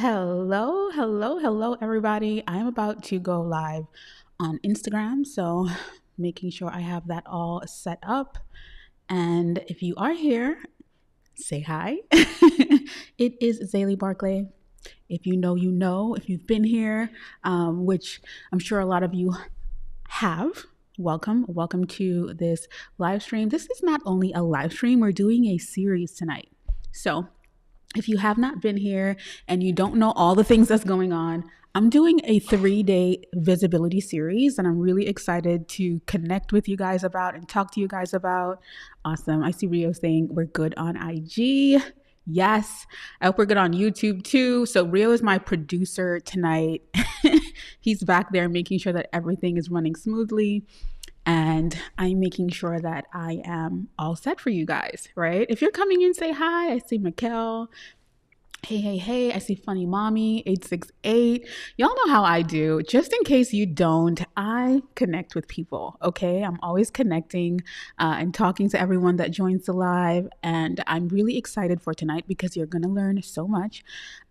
Hello, everybody. I'm about to go live on Instagram, so making sure I have that all set up. And if you are here, say hi. It is Zaylee Barclay. If you know, you know. If you've been here, which I'm sure a lot of you have, welcome to this live stream. This is not only a live stream, we're doing a series tonight. So if you have not been here and you don't know all the things that's going on, I'm doing a 3-day visibility series and I'm really excited to connect with you guys about and talk to you guys about. Awesome. I see Rio saying we're good on IG. Yes. I hope we're good on YouTube too. So Rio is my producer tonight. He's back there making sure that everything is running smoothly. And I'm making sure that I am all set for you guys, right? If you're coming in, say hi. I see Mikkel. Hey, I see Funny Mommy 868. Y'all know how I do. Just in case you don't, I connect with people, okay? I'm always connecting and talking to everyone that joins the live. And I'm really excited for tonight because you're going to learn so much.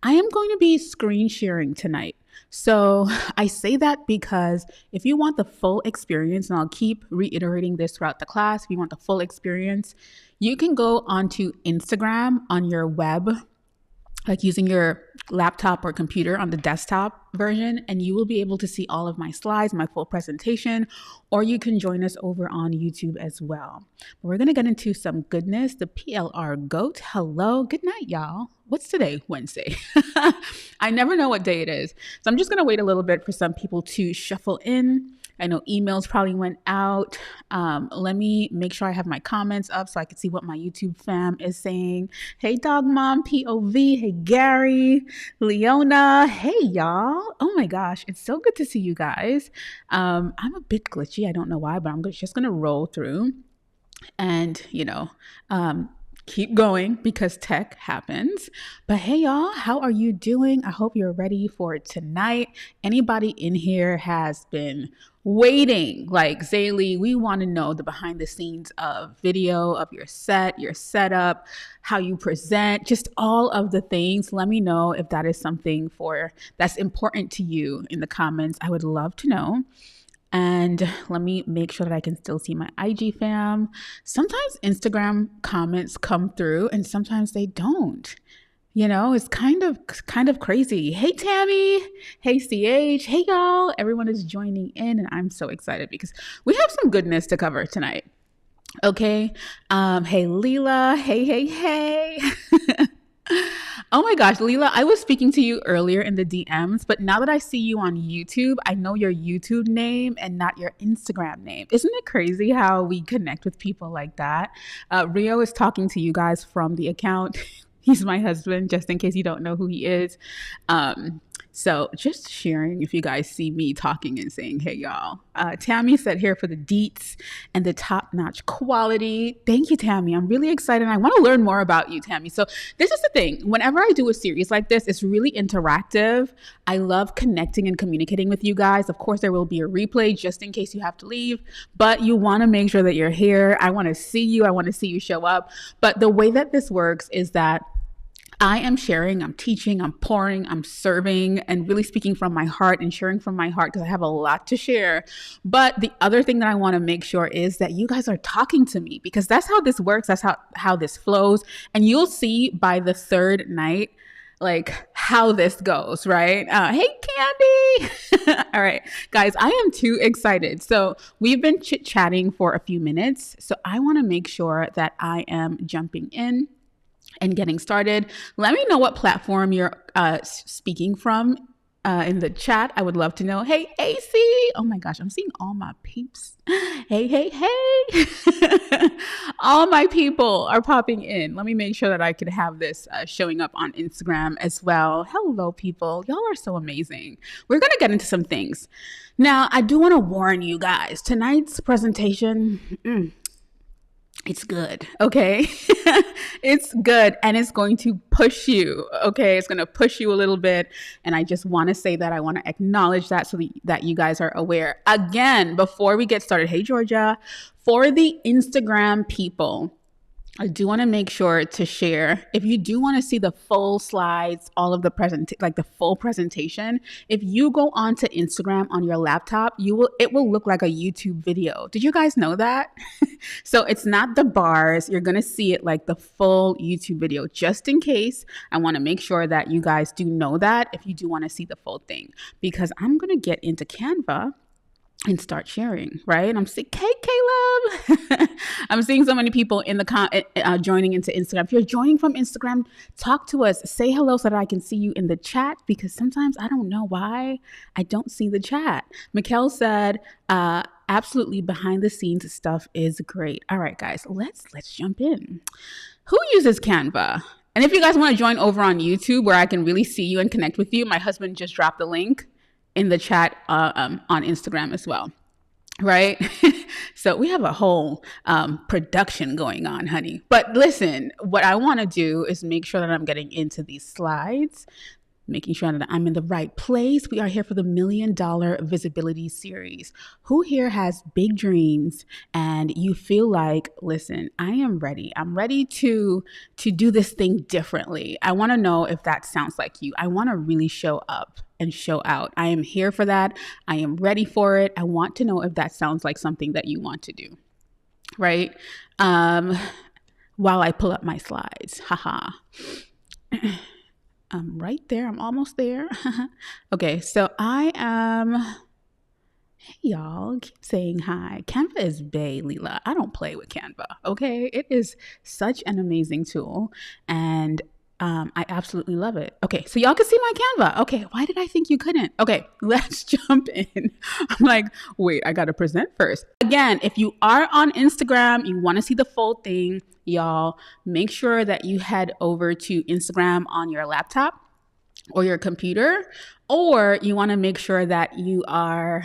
I am going to be screen sharing tonight. So I say that because if you want the full experience, and I'll keep reiterating this throughout the class, if you want the full experience, you can go onto Instagram on your web, like using your laptop or computer on the desktop version, and you will be able to see all of my slides, my full presentation, or you can join us over on YouTube as well. But we're going to get into some goodness. The PLR GOAT. Hello. Good night, y'all. What's today? Wednesday. I never know what day it is. So I'm just going to wait a little bit for some people to shuffle in. I know emails probably went out. Let me make sure I have my comments up so I can see what my YouTube fam is saying. Hey, Dog Mom, POV. Hey, Gary, Leona. Hey, y'all. Oh my gosh, it's so good to see you guys. I'm a bit glitchy. I don't know why, but I'm just going to roll through and, keep going because tech happens. But hey, y'all, how are you doing? I hope you're ready for tonight. Anybody in here has been waiting? Like, Zaylee, we want to know the behind the scenes of video, of your set, your setup, how you present, just all of the things. Let me know if that is something that's important to you in the comments. I would love to know. And let me make sure that I can still see my IG fam. Sometimes Instagram comments come through and sometimes they don't. It's kind of crazy. Hey, Tammy. Hey, CH. Hey, y'all. Everyone is joining in and I'm so excited because we have some goodness to cover tonight. Okay. Hey, Leela. Hey. Oh my gosh, Leela, I was speaking to you earlier in the DMs, but now that I see you on YouTube, I know your YouTube name and not your Instagram name. Isn't it crazy how we connect with people like that? Rio is talking to you guys from the account. He's my husband, just in case you don't know who he is. So just sharing if you guys see me talking and saying, hey, y'all. Tammy said here for the deets and the top-notch quality. Thank you, Tammy. I'm really excited. I want to learn more about you, Tammy. So this is the thing. Whenever I do a series like this, it's really interactive. I love connecting and communicating with you guys. Of course, there will be a replay just in case you have to leave, but you want to make sure that you're here. I want to see you. I want to see you show up. But the way that this works is that I am sharing, I'm teaching, I'm pouring, I'm serving, and really speaking from my heart and sharing from my heart because I have a lot to share. But the other thing that I want to make sure is that you guys are talking to me because that's how this works. That's how this flows. And you'll see by the third night, like how this goes, right? Hey, Candy. All right, guys, I am too excited. So we've been chit-chatting for a few minutes. So I want to make sure that I am jumping in and getting started. Let me know what platform you're speaking from in the chat. I would love to know. Hey, AC. Oh my gosh, I'm seeing all my peeps. Hey. All my people are popping in. Let me make sure that I could have this showing up on Instagram as well. Hello, people. Y'all are so amazing. We're going to get into some things. Now, I do want to warn you guys. Tonight's presentation, it's good, okay? It's good, and it's going to push you, okay? It's going to push you a little bit, and I just want to say that. I want to acknowledge that so that you guys are aware. Again, before we get started, hey, Georgia, for the Instagram people, I do want to make sure to share, if you do want to see the full slides, all of the like the full presentation, if you go onto Instagram on your laptop, it will look like a YouTube video. Did you guys know that? So it's not the bars. You're going to see it like the full YouTube video. Just in case, I want to make sure that you guys do know that if you do want to see the full thing, because I'm going to get into Canva and start sharing, right? I'm saying, hey, Caleb. I'm seeing so many people in the joining into Instagram. If you're joining from Instagram, talk to us. Say hello so that I can see you in the chat, because sometimes I don't know why I don't see the chat. Mikkel said, absolutely, behind the scenes stuff is great. All right, guys, let's jump in. Who uses Canva? And if you guys want to join over on YouTube where I can really see you and connect with you, my husband just dropped the link in the chat on Instagram as well, right? So we have a whole production going on, honey. But listen, what I want to do is make sure that I'm getting into these slides, making sure that I'm in the right place. We are here for the $1 Million Visibility Series. Who here has big dreams and you feel like, listen, I am ready. I'm ready to do this thing differently. I want to know if that sounds like you. I want to really show up and show out. I am here for that. I am ready for it. I want to know if that sounds like something that you want to do, right? While I pull up my slides, haha. I'm right there. I'm almost there. Okay, so I am, hey y'all, keep saying hi. Canva is bae, Leela. I don't play with Canva, okay? It is such an amazing tool, and I absolutely love it. Okay, so y'all can see my Canva. Okay, why did I think you couldn't? Okay, let's jump in. I'm like, wait, I gotta present first. Again, if you are on Instagram, you wanna see the full thing, y'all, make sure that you head over to Instagram on your laptop or your computer, or you wanna make sure that you are,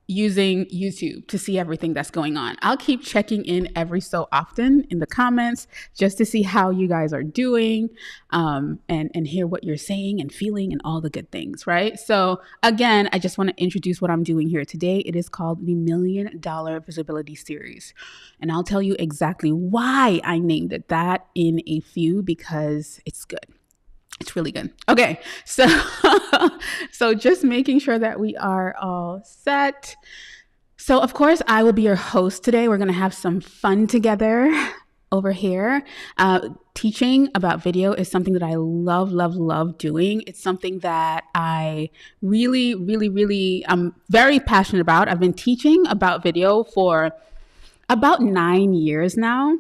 using YouTube to see everything that's going on. I'll keep checking in every so often in the comments just to see how you guys are doing, and hear what you're saying and feeling and all the good things, right? So again, I just want to introduce what I'm doing here today. It is called the $1 Million Visibility Series. And I'll tell you exactly why I named it that in a few, because it's good. It's really good. Okay, so just making sure that we are all set. So of course, I will be your host today. We're going to have some fun together over here. Teaching about video is something that I love doing. It's something that I really, I'm very passionate about. I've been teaching about video for about 9 years now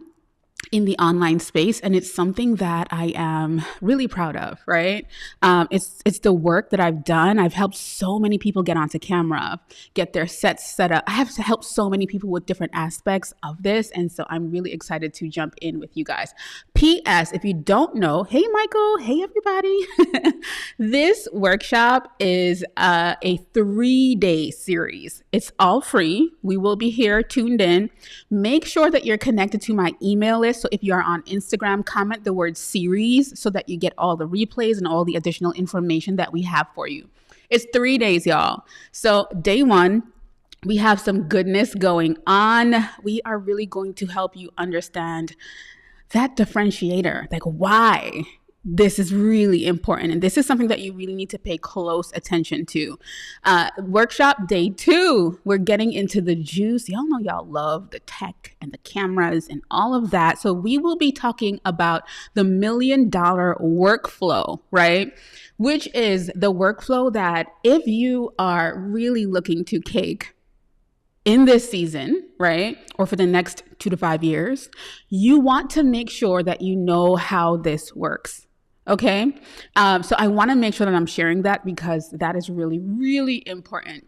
in the online space, and it's something that I am really proud of, right? It's the work that I've done. I've helped so many people get onto camera, get their sets set up. I have helped so many people with different aspects of this, and so I'm really excited to jump in with you guys. P.S. If you don't know, hey Michael, hey everybody. This workshop is a 3-day series. It's all free. We will be here tuned in. Make sure that you're connected to my email list. So if you are on Instagram, comment the word series so that you get all the replays and all the additional information that we have for you. It's 3 days, y'all. So day 1, we have some goodness going on. We are really going to help you understand that differentiator, like why this is really important. And this is something that you really need to pay close attention to. Workshop day 2, we're getting into the juice. Y'all know y'all love the tech and the cameras and all of that. So we will be talking about the $1 Million workflow, right? Which is the workflow that if you are really looking to cake in this season, right, or for the next 2 to 5 years, you want to make sure that you know how this works. Okay. So I want to make sure that I'm sharing that because that is really important.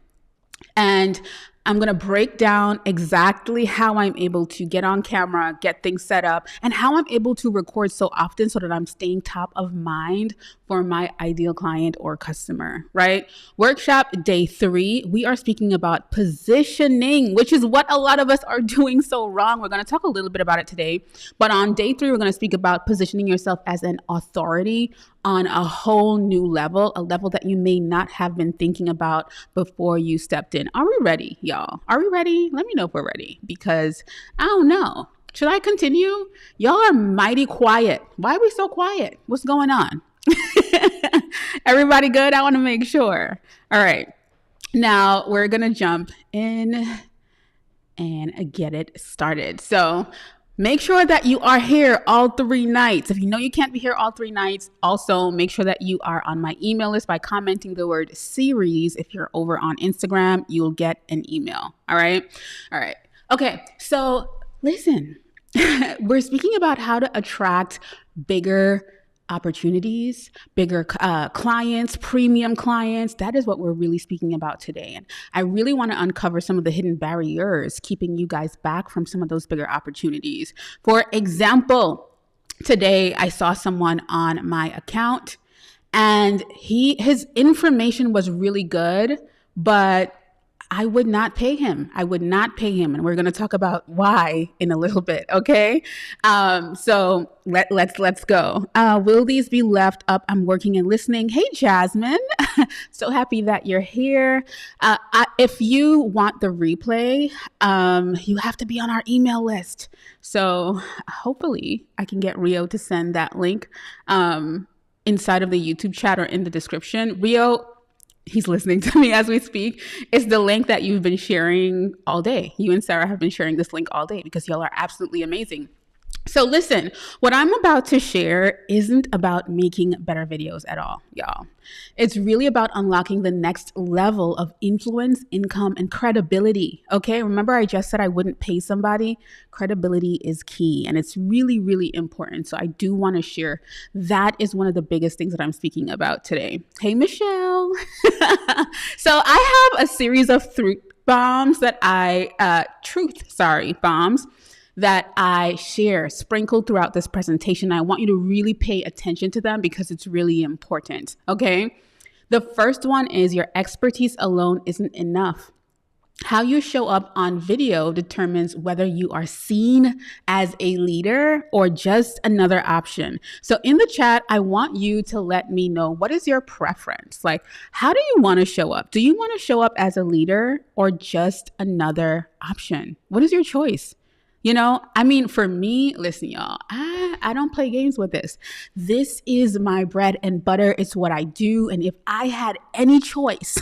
And I'm going to break down exactly how I'm able to get on camera, get things set up, and how I'm able to record so often so that I'm staying top of mind for my ideal client or customer, right? Workshop day 3, we are speaking about positioning, which is what a lot of us are doing so wrong. We're going to talk a little bit about it today. But on day 3, we're going to speak about positioning yourself as an authority on a whole new level, a level that you may not have been thinking about before you stepped in. Are we ready, y'all? Are we ready? Let me know if we're ready, because I don't know. Should I continue? Y'all are mighty quiet. Why are we so quiet? What's going on? Everybody good? I want to make sure. All right. Now we're going to jump in and get it started. So make sure that you are here all 3 nights. If you know you can't be here all 3 nights, also make sure that you are on my email list by commenting the word series. If you're over on Instagram, you'll get an email. All right. All right. Okay. So listen, we're speaking about how to attract bigger opportunities, bigger clients, premium clients. That is what we're really speaking about today. And I really want to uncover some of the hidden barriers keeping you guys back from some of those bigger opportunities. For example, today I saw someone on my account and his information was really good, but I would not pay him. I would not pay him. And we're going to talk about why in a little bit. Okay. So let's go. Will these be left up? I'm working and listening. Hey, Jasmine. So happy that you're here. If you want the replay, you have to be on our email list. So hopefully I can get Rio to send that link, inside of the YouTube chat or in the description. Rio, he's listening to me as we speak. It's the link that you've been sharing all day. You and Sarah have been sharing this link all day because y'all are absolutely amazing. So listen, what I'm about to share isn't about making better videos at all, y'all. It's really about unlocking the next level of influence, income, and credibility. Okay, remember I just said I wouldn't pay somebody? Credibility is key, and it's really, really important. So I do want to share that is one of the biggest things that I'm speaking about today. Hey, Michelle. So I have a series of truth bombs that I share sprinkled throughout this presentation. I want you to really pay attention to them because it's really important. Okay. The first one is your expertise alone isn't enough. How you show up on video determines whether you are seen as a leader or just another option. So in the chat, I want you to let me know, what is your preference? Like, how do you want to show up? Do you want to show up as a leader or just another option? What is your choice? You know, I mean, for me, listen, y'all, I don't play games with this. This is my bread and butter. It's what I do. And if I had any choice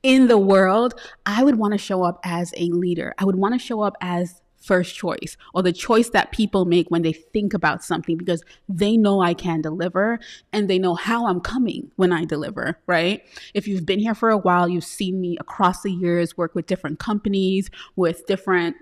in the world, I would want to show up as a leader. I would want to show up as first choice, or the choice that people make when they think about something, because they know I can deliver and they know how I'm coming when I deliver, right? If you've been here for a while, you've seen me across the years work with different companies, with different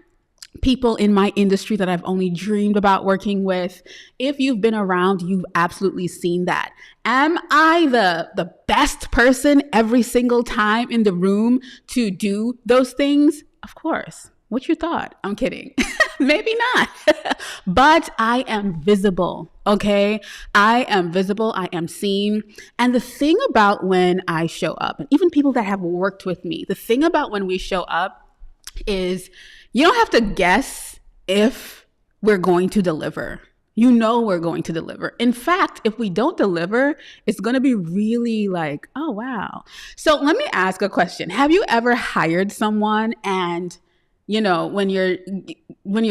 people in my industry that I've only dreamed about working with. If you've been around, you've absolutely seen that. Am I the best person every single time in the room to do those things? Of course. What you thought? I'm kidding. Maybe not. But I am visible, okay? I am visible. I am seen. And the thing about when I show up, and even people that have worked with me, the thing about when we show up is you don't have to guess if we're going to deliver. You know we're going to deliver. In fact, if we don't deliver, it's going to be really like, oh, wow. So let me ask a question. Have you ever hired someone and, you know, when you're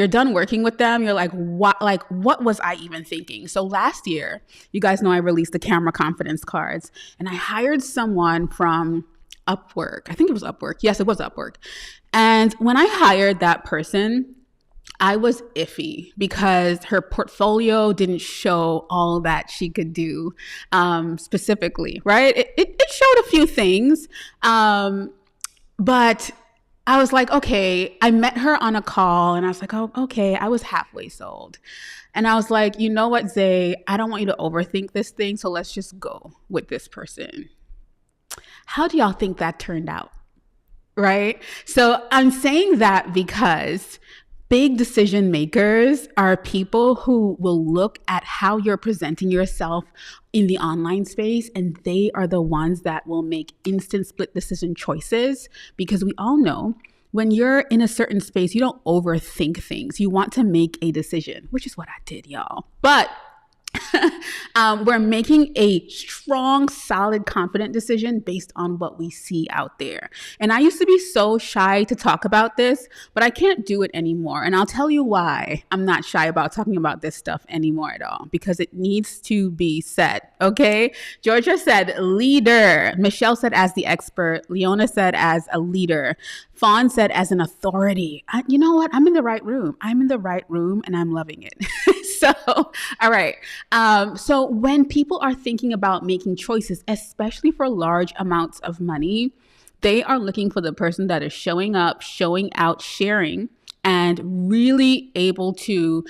done working with them, you're like, what was I even thinking? So last year, you guys know I released the camera confidence cards, and I hired someone from Upwork. I think it was Upwork. Yes, it was Upwork. And when I hired that person, I was iffy because her portfolio didn't show all that she could do, specifically, right? It showed a few things, but I was like, okay, I met her on a call and I was like, oh, okay, I was halfway sold. And I was like, you know what, Zay, I don't want you to overthink this thing, so let's just go with this person. How do y'all think that turned out? Right? So I'm saying that because big decision makers are people who will look at how you're presenting yourself in the online space, and they are the ones that will make instant split decision choices, because we all know when you're in a certain space, you don't overthink things. You want to make a decision, which is what I did, y'all. But we're making a strong, solid, confident decision based on what we see out there. And I used to be so shy to talk about this, but I can't do it anymore. And I'll tell you why I'm not shy about talking about this stuff anymore at all, because it needs to be said. Okay. Georgia said leader. Michelle said as the expert. Leona said as a leader. Fawn said as an authority. You know what? I'm in the right room. I'm in the right room and I'm loving it. So, all right. So when people are thinking about making choices, especially for large amounts of money, they are looking for the person that is showing up, showing out, sharing, and really able to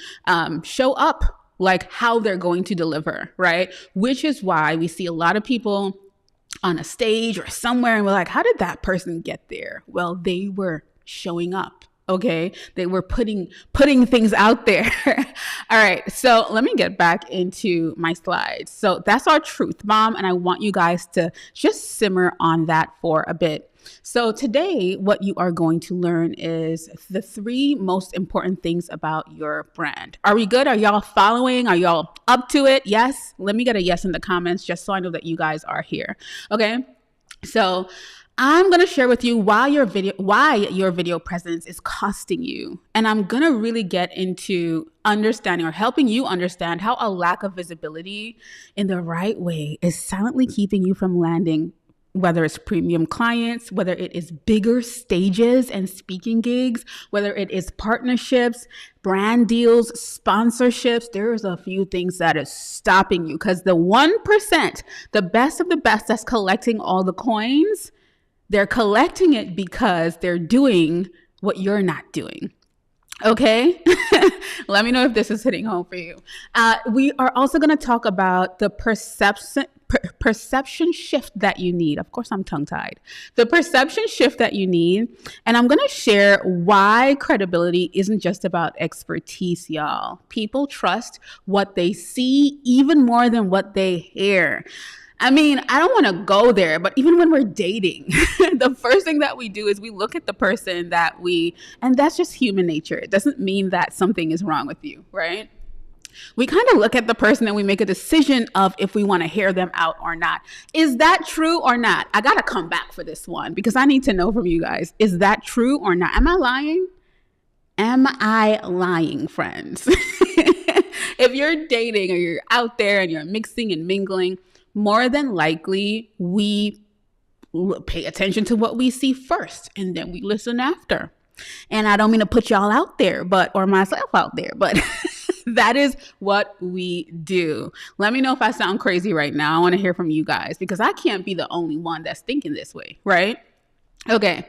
show up like how they're going to deliver, right? Which is why we see a lot of people on a stage or somewhere and we're like, how did that person get there? Well, they were showing up. Okay. They were putting things out there. All right. So let me get back into my slides. So that's our truth bomb. And I want you guys to just simmer on that for a bit. So today, what you are going to learn is the 3 most important things about your brand. Are we good? Are y'all following? Are y'all up to it? Yes? Let me get a yes in the comments just so I know that you guys are here. Okay. So I'm going to share with you why your video presence is costing you. And I'm going to really get into understanding or helping you understand how a lack of visibility in the right way is silently keeping you from landing, whether it's premium clients, whether it is bigger stages and speaking gigs, whether it is partnerships, brand deals, sponsorships. There's a few things that is stopping you because the 1%, the best of the best that's collecting all the coins, they're collecting it because they're doing what you're not doing. Okay. Let me know if this is hitting home for you. We are also going to talk about the perception shift that you need. Of course, I'm tongue-tied. The perception shift that you need. And I'm going to share why credibility isn't just about expertise, y'all. People trust what they see even more than what they hear. I mean, I don't want to go there, but even when we're dating, the first thing that we do is we look at the person and that's just human nature. It doesn't mean that something is wrong with you, right? We kind of look at the person and we make a decision of if we want to hear them out or not. Is that true or not? I got to come back for this one because I need to know from you guys. Is that true or not? Am I lying? Am I lying, friends? If you're dating or you're out there and you're mixing and mingling, more than likely, we pay attention to what we see first and then we listen after. And I don't mean to put y'all out there, or myself out there, but that is what we do. Let me know if I sound crazy right now. I want to hear from you guys because I can't be the only one that's thinking this way, right? Okay.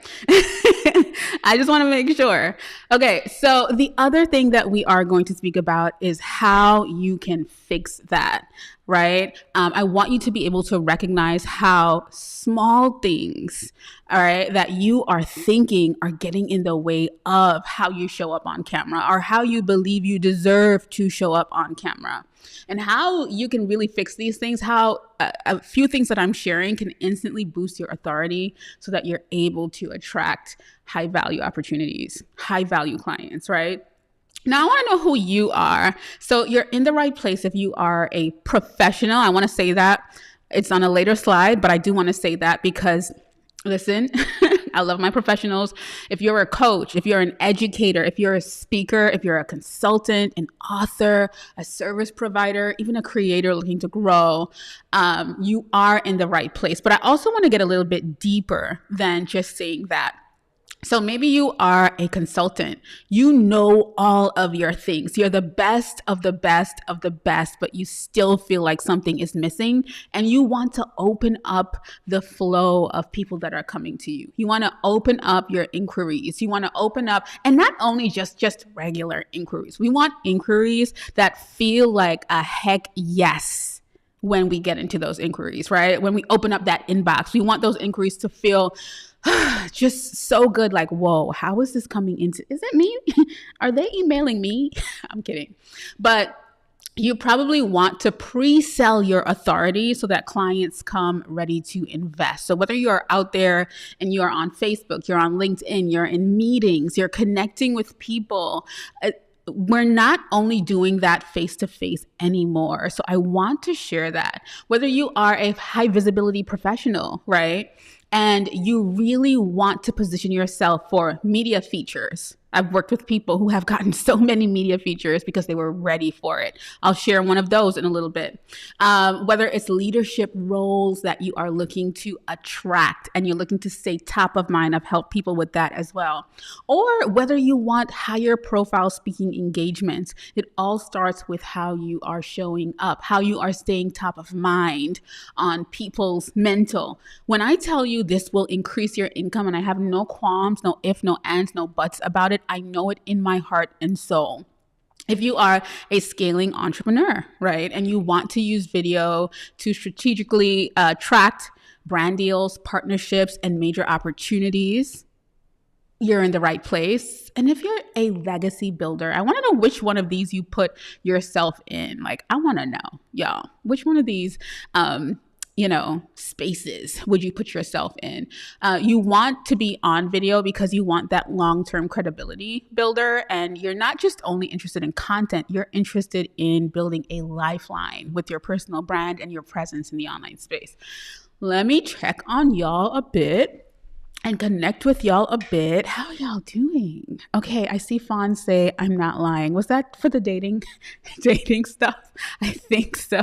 I just want to make sure. Okay. So the other thing that we are going to speak about is how you can fix that, right? I want you to be able to recognize how small things, all right, that you are thinking are getting in the way of how you show up on camera or how you believe you deserve to show up on camera. And how you can really fix these things, how a few things that I'm sharing can instantly boost your authority so that you're able to attract high value opportunities, high value clients, right? Now I want to know who you are. So you're in the right place if you are a professional. I want to say that. It's on a later slide, but I do want to say that because listen, I love my professionals. If you're a coach, if you're an educator, if you're a speaker, if you're a consultant, an author, a service provider, even a creator looking to grow, you are in the right place. But I also want to get a little bit deeper than just saying that. So maybe you are a consultant. You know all of your things. You're the best of the best of the best, but you still feel like something is missing and you want to open up the flow of people that are coming to you. You want to open up your inquiries. You want to open up, and not only just regular inquiries. We want inquiries that feel like a heck yes when we get into those inquiries, right? When we open up that inbox, we want those inquiries to feel just so good. Like, whoa, how is this coming into, is it me? Are they emailing me? I'm kidding. But you probably want to pre-sell your authority so that clients come ready to invest. So whether you are out there and you're on Facebook, you're on LinkedIn, you're in meetings, you're connecting with people, we're not only doing that face to face anymore. So I want to share that. Whether you are a high visibility professional, right? And you really want to position yourself for media features. I've worked with people who have gotten so many media features because they were ready for it. I'll share one of those in a little bit. Whether it's leadership roles that you are looking to attract and you're looking to stay top of mind, I've helped people with that as well. Or whether you want higher profile speaking engagements, it all starts with how you are showing up, how you are staying top of mind on people's mental. When I tell you this will increase your income, and I have no qualms, no if, no ands, no buts about it, I know it in my heart and soul. If you are a scaling entrepreneur, right, and you want to use video to strategically attract brand deals, partnerships, and major opportunities, you're in the right place. And if you're a legacy builder, I want to know which one of these you put yourself in. Like, I want to know, y'all, which one of these spaces would you put yourself in? You want to be on video because you want that long-term credibility builder. And you're not just only interested in content, you're interested in building a lifeline with your personal brand and your presence in the online space. Let me check on y'all a bit and connect with y'all a bit. How y'all doing? Okay, I see Fawn say, I'm not lying. Was that for the dating stuff? I think so.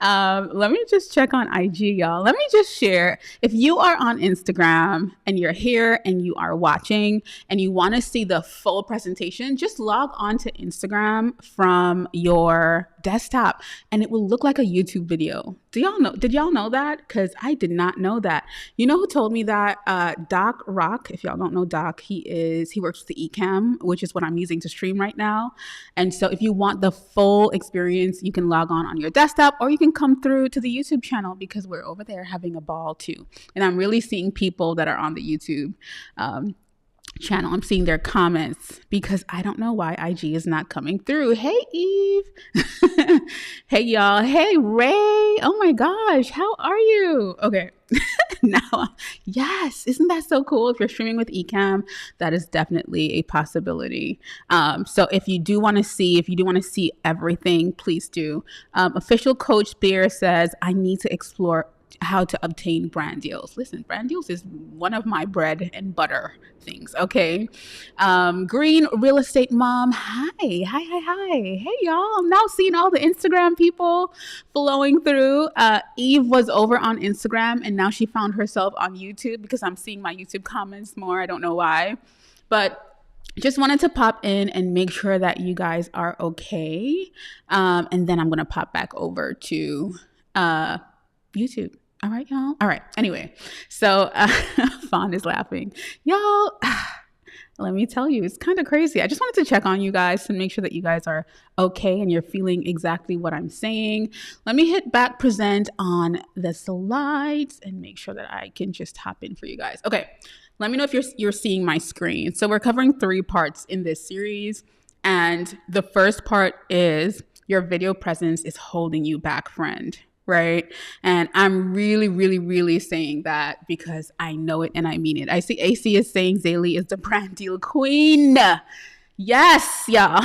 Let me just check on IG, y'all. Let me just share. If you are on Instagram and you're here and you are watching and you want to see the full presentation, just log on to Instagram from your desktop and it will look like a YouTube video. Did y'all know that? Because I did not know that. You know who told me that? Doc Rock. If y'all don't know Doc, he works with the Ecamm, which is what I'm using to stream right now. And so if you want the full experience, you can log on your desktop or you can come through to the YouTube channel because we're over there having a ball too. And I'm really seeing people that are on the YouTube channel. I'm seeing their comments because I don't know why IG is not coming through. Hey, Eve. Hey, y'all. Hey, Ray. Oh my gosh. How are you? Okay. Now, yes. Isn't that so cool? If you're streaming with Ecamm, that is definitely a possibility. So if you do want to see everything, please do. Official Coach Beer says, I need to explore how to obtain brand deals. Listen, brand deals is one of my bread and butter things. Okay. Green Real Estate Mom. Hi. Hey, y'all. I'm now seeing all the Instagram people flowing through. Eve was over on Instagram and now she found herself on YouTube because I'm seeing my YouTube comments more. I don't know why, but just wanted to pop in and make sure that you guys are okay. And then I'm going to pop back over to YouTube. All right, y'all. All right. Anyway, so Fawn is laughing. Y'all, let me tell you, it's kind of crazy. I just wanted to check on you guys to make sure that you guys are okay and you're feeling exactly what I'm saying. Let me hit back present on the slides and make sure that I can just hop in for you guys. Okay. Let me know if you're seeing my screen. So we're covering 3 parts in this series. And the first part is your video presence is holding you back, friend. Right. And I'm really, really, really saying that because I know it and I mean it. I see AC is saying Zaylee is the brand deal queen. Yes, y'all.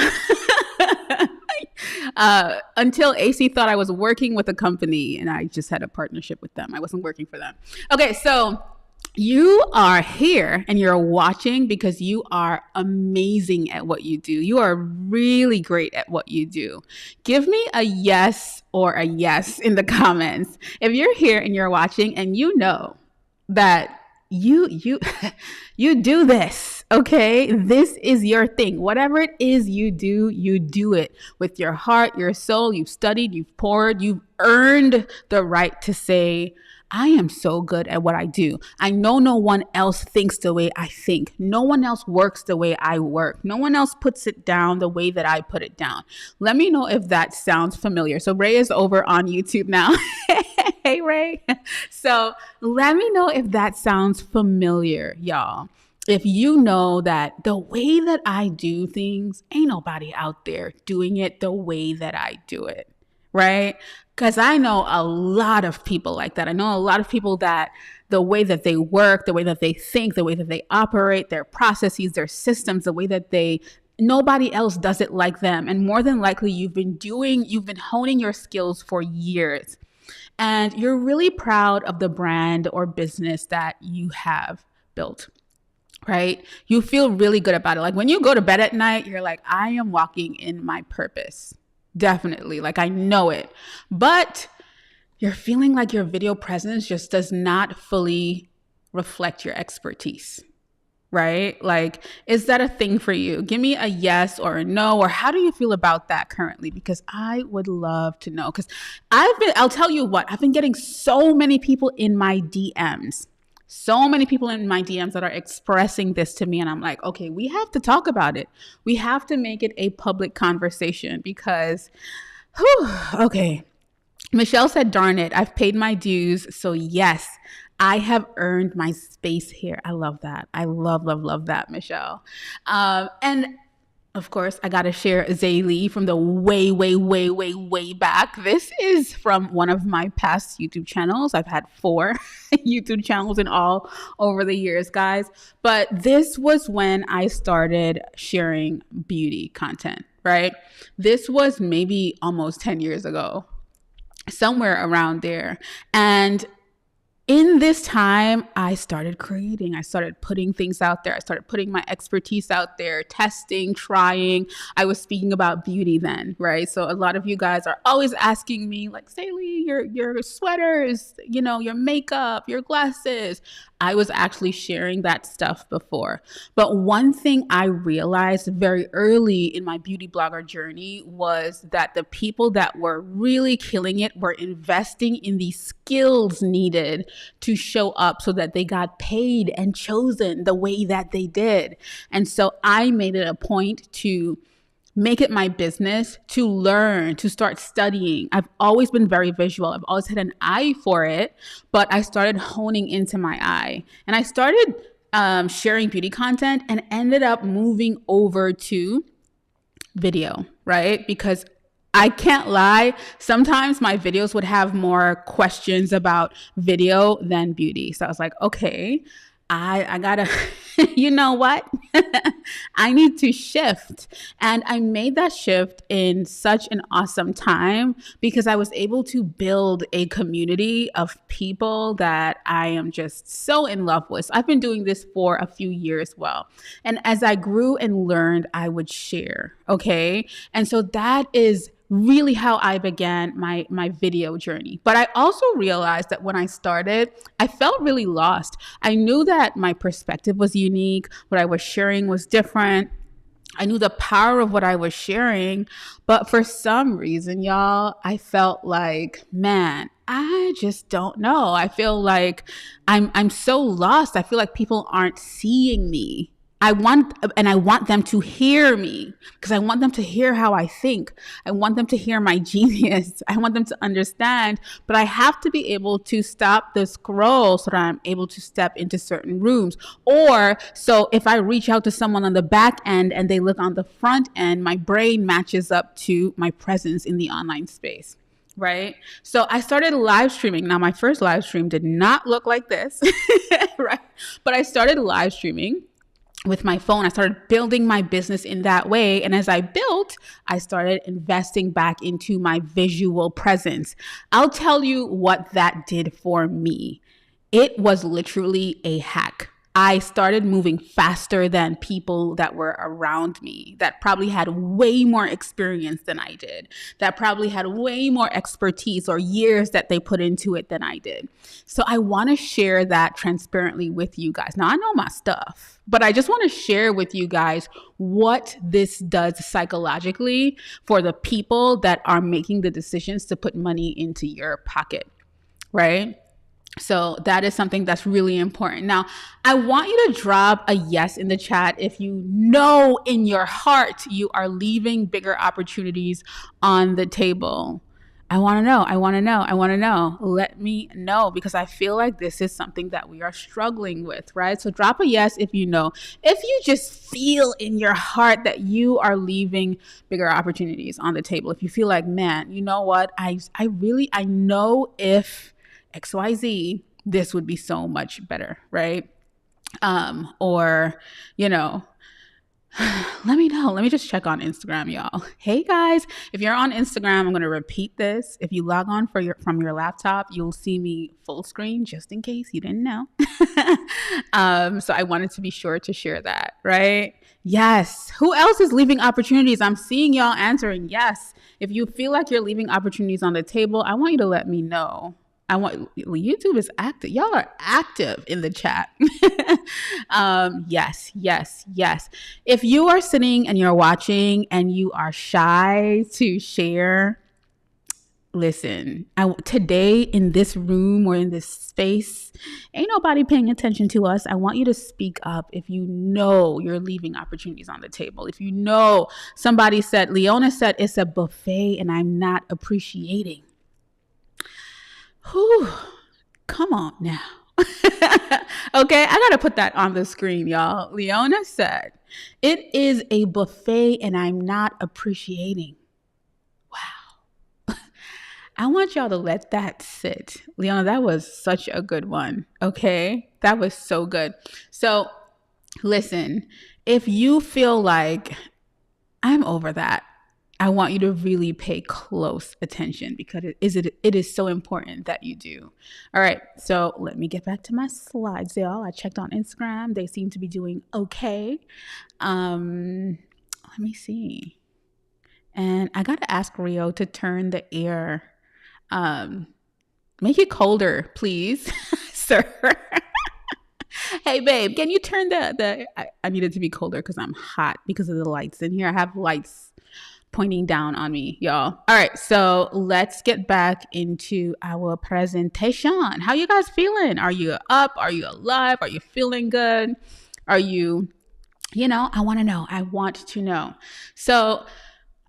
Until AC thought I was working with a company and I just had a partnership with them. I wasn't working for them. Okay, so you are here and you're watching because you are amazing at what you do. You are really great at what you do. Give me a yes or a yes in the comments. If you're here and you're watching and you know that you do this, okay? This is your thing. Whatever it is you do it with your heart, your soul. You've studied, you've poured, you've earned the right to say, I am so good at what I do. I know no one else thinks the way I think. No one else works the way I work. No one else puts it down the way that I put it down. Let me know if that sounds familiar. So Ray is over on YouTube now. Hey, Ray. So let me know if that sounds familiar, y'all. If you know that the way that I do things, ain't nobody out there doing it the way that I do it, right? Because I know a lot of people like that. I know a lot of people that the way that they work, the way that they think, the way that they operate, their processes, their systems, the way that they nobody else does it like them. And more than likely, you've been honing your skills for years. And you're really proud of the brand or business that you have built, right? You feel really good about it. Like when you go to bed at night, you're like, I am walking in my purpose. Definitely. Like I know it. But you're feeling like your video presence just does not fully reflect your expertise, right? Like, is that a thing for you? Give me a yes or a no, or how do you feel about that currently? Because I would love to know. Because I'll tell you what, I've been getting so many people in my DMs. So many people in my DMs that are expressing this to me. And I'm like, okay, we have to talk about it. We have to make it a public conversation because, okay. Michelle said, darn it, I've paid my dues. So yes, I have earned my space here. I love that. I love, love, love that, Michelle. And of course, I got to share Zaylee from the way back. This is from one of my past YouTube channels. I've had 4 YouTube channels in all over the years, guys. But this was when I started sharing beauty content, right? This was maybe almost 10 years ago, somewhere around there. And in this time, I started creating. I started putting things out there. I started putting my expertise out there, testing, trying. I was speaking about beauty then, right? So a lot of you guys are always asking me, like, Saley, your sweaters, your makeup, your glasses. I was actually sharing that stuff before. But one thing I realized very early in my beauty blogger journey was that the people that were really killing it were investing in the skills needed to show up so that they got paid and chosen the way that they did. And so I made it a point to make it my business to learn, to start studying. I've always been very visual. I've always had an eye for it, but I started honing into my eye. And I started sharing beauty content and ended up moving over to video, right? Because I can't lie, sometimes my videos would have more questions about video than beauty. So I was like, okay, I gotta, you know what? I need to shift. And I made that shift in such an awesome time because I was able to build a community of people that I am just so in love with. So I've been doing this for a few years well. And as I grew and learned, I would share. Okay. And so that is really how I began my video journey. But I also realized that when I started, I felt really lost. I knew that my perspective was unique. What I was sharing was different. I knew the power of what I was sharing. But for some reason, y'all, I felt like, man, I just don't know. I feel like I'm so lost. I feel like people aren't seeing me. I want them to hear me because I want them to hear how I think. I want them to hear my genius. I want them to understand, but I have to be able to stop the scroll so that I'm able to step into certain rooms. Or so if I reach out to someone on the back end and they look on the front end, my brain matches up to my presence in the online space. Right. So I started live streaming. Now, my first live stream did not look like this, right? But I started live streaming with my phone. I started building my business in that way. And as I built, I started investing back into my visual presence. I'll tell you what that did for me. It was literally a hack. I started moving faster than people that were around me that probably had way more experience than I did, that probably had way more expertise or years that they put into it than I did. So I want to share that transparently with you guys. Now, I know my stuff, but I just want to share with you guys what this does psychologically for the people that are making the decisions to put money into your pocket, right? So that is something that's really important. Now, I want you to drop a yes in the chat if you know in your heart you are leaving bigger opportunities on the table. I want to know. I want to know. I want to know. Let me know because I feel like this is something that we are struggling with, right? So drop a yes if you know. If you just feel in your heart that you are leaving bigger opportunities on the table. If you feel like, man, you know what? I know if XYZ, this would be so much better, right? Or, Let me know. Let me just check on Instagram, y'all. Hey guys, if you're on Instagram, I'm going to repeat this. If you log on from your laptop, you'll see me full screen just in case you didn't know. So I wanted to be sure to share that, right? Yes. Who else is leaving opportunities? I'm seeing y'all answering yes. If you feel like you're leaving opportunities on the table, I want you to let me know. YouTube is active. Y'all are active in the chat. Yes. If you are sitting and you're watching and you are shy to share, listen, today in this room or in this space, ain't nobody paying attention to us. I want you to speak up if you know you're leaving opportunities on the table. If you know Leona said it's a buffet and I'm not appreciating. Whew, come on now. Okay, I gotta put that on the screen, y'all. Leona said, it is a buffet and I'm not appreciating. Wow. I want y'all to let that sit. Leona, that was such a good one. Okay, that was so good. So listen, if you feel like I'm over that, I want you to really pay close attention because it is so important that you do. All right, so let me get back to my slides, y'all. I checked on Instagram. They seem to be doing okay. Let me see. And I got to ask Rio to turn the air. Make it colder, please, sir. Hey, babe, can you turn I need it to be colder because I'm hot because of the lights in here. I have lights pointing down on me, y'all. All right, so let's get back into our presentation. How you guys feeling? Are you up? Are you alive? Are you feeling good? Are you, I want to know. I want to know. So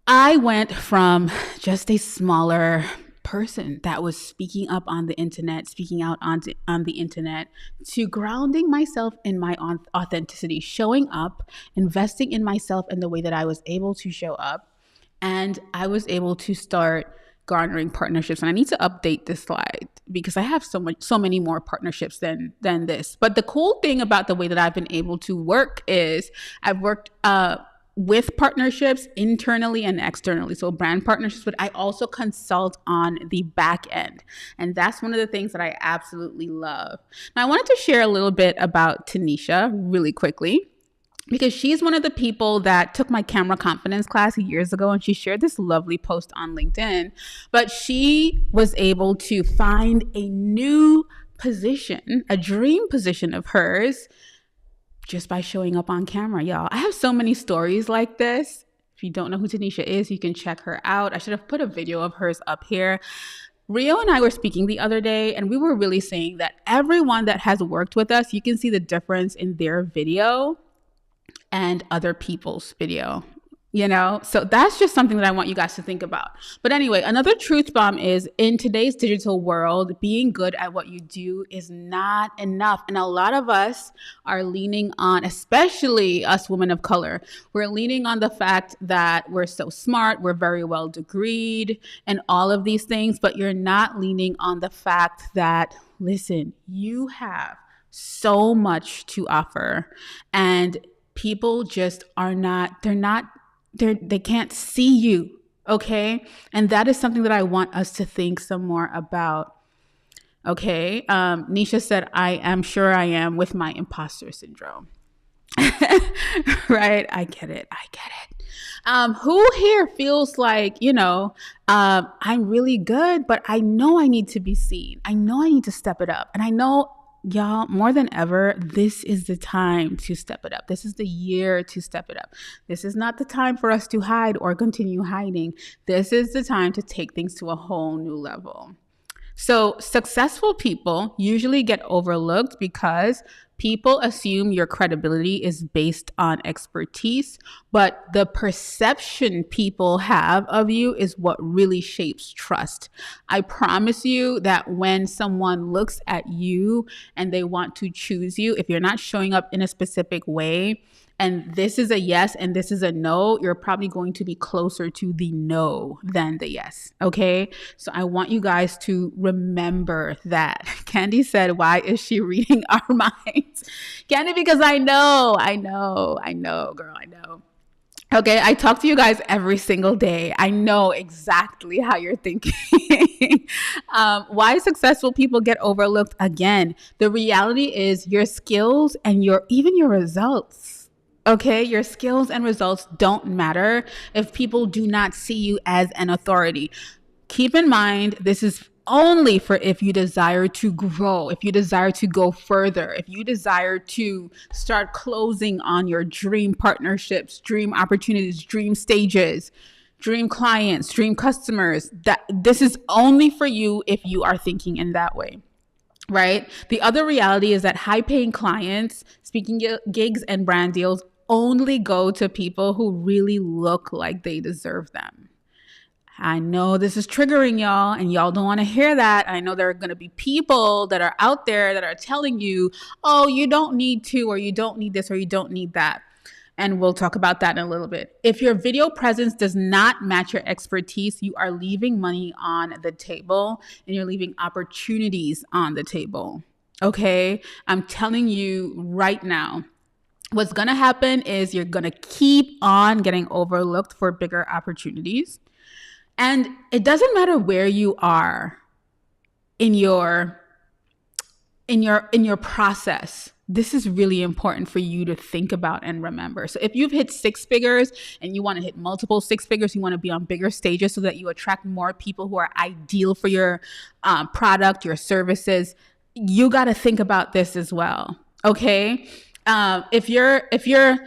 I went from just a smaller person that was speaking up on the internet, speaking out on the internet, to grounding myself in my authenticity, showing up, investing in myself in the way that I was able to show up. And I was able to start garnering partnerships. And I need to update this slide because I have so many more partnerships than this. But the cool thing about the way that I've been able to work is I've worked with partnerships internally and externally. So brand partnerships, but I also consult on the back end. And that's one of the things that I absolutely love. Now, I wanted to share a little bit about Tanisha really quickly, because she's one of the people that took my camera confidence class years ago, and she shared this lovely post on LinkedIn. But she was able to find a new position, a dream position of hers, just by showing up on camera, y'all. I have so many stories like this. If you don't know who Tanisha is, you can check her out. I should have put a video of hers up here. Rio and I were speaking the other day, and we were really saying that everyone that has worked with us, you can see the difference in their video and other people's video, so that's just something that I want you guys to think about. But anyway, another truth bomb is, in today's digital world, being good at what you do is not enough. And a lot of us are leaning on, especially us women of color, we're leaning on the fact that we're so smart, we're very well degreed and all of these things, but you're not leaning on the fact that, listen, you have so much to offer, and people just they can't see you, okay? And that is something that I want us to think some more about, okay? Nisha said, I am sure I am with my imposter syndrome. Right? I get it. Who here feels like, I'm really good, but I know I need to be seen. I know I need to step it up. And I know, y'all, more than ever, this is the time to step it up. This is the year to step it up. This is not the time for us to hide or continue hiding. This is the time to take things to a whole new level. So successful people usually get overlooked because people assume your credibility is based on expertise, but the perception people have of you is what really shapes trust. I promise you that when someone looks at you and they want to choose you, if you're not showing up in a specific way, and this is a yes and this is a no, you're probably going to be closer to the no than the yes, okay? So I want you guys to remember that. Candy said, why is she reading our minds? Candy, because I know, girl, I know. Okay, I talk to you guys every single day. I know exactly how you're thinking. Why successful people get overlooked? Again, the reality is your skills and even your results. Okay, your skills and results don't matter if people do not see you as an authority. Keep in mind, this is only for if you desire to grow, if you desire to go further, if you desire to start closing on your dream partnerships, dream opportunities, dream stages, dream clients, dream customers. That this is only for you if you are thinking in that way. Right? The other reality is that high-paying clients, speaking gigs and brand deals only go to people who really look like they deserve them. I know this is triggering y'all and y'all don't want to hear that. I know there are going to be people that are out there that are telling you, oh, you don't need to, or you don't need this, or you don't need that. And we'll talk about that in a little bit. If your video presence does not match your expertise, you are leaving money on the table and you're leaving opportunities on the table. Okay? I'm telling you right now. What's going to happen is you're going to keep on getting overlooked for bigger opportunities. And it doesn't matter where you are in your process. This is really important for you to think about and remember. So if you've hit 6 figures and you want to hit multiple 6 figures, you want to be on bigger stages so that you attract more people who are ideal for your product, your services, you got to think about this as well. Okay. If you're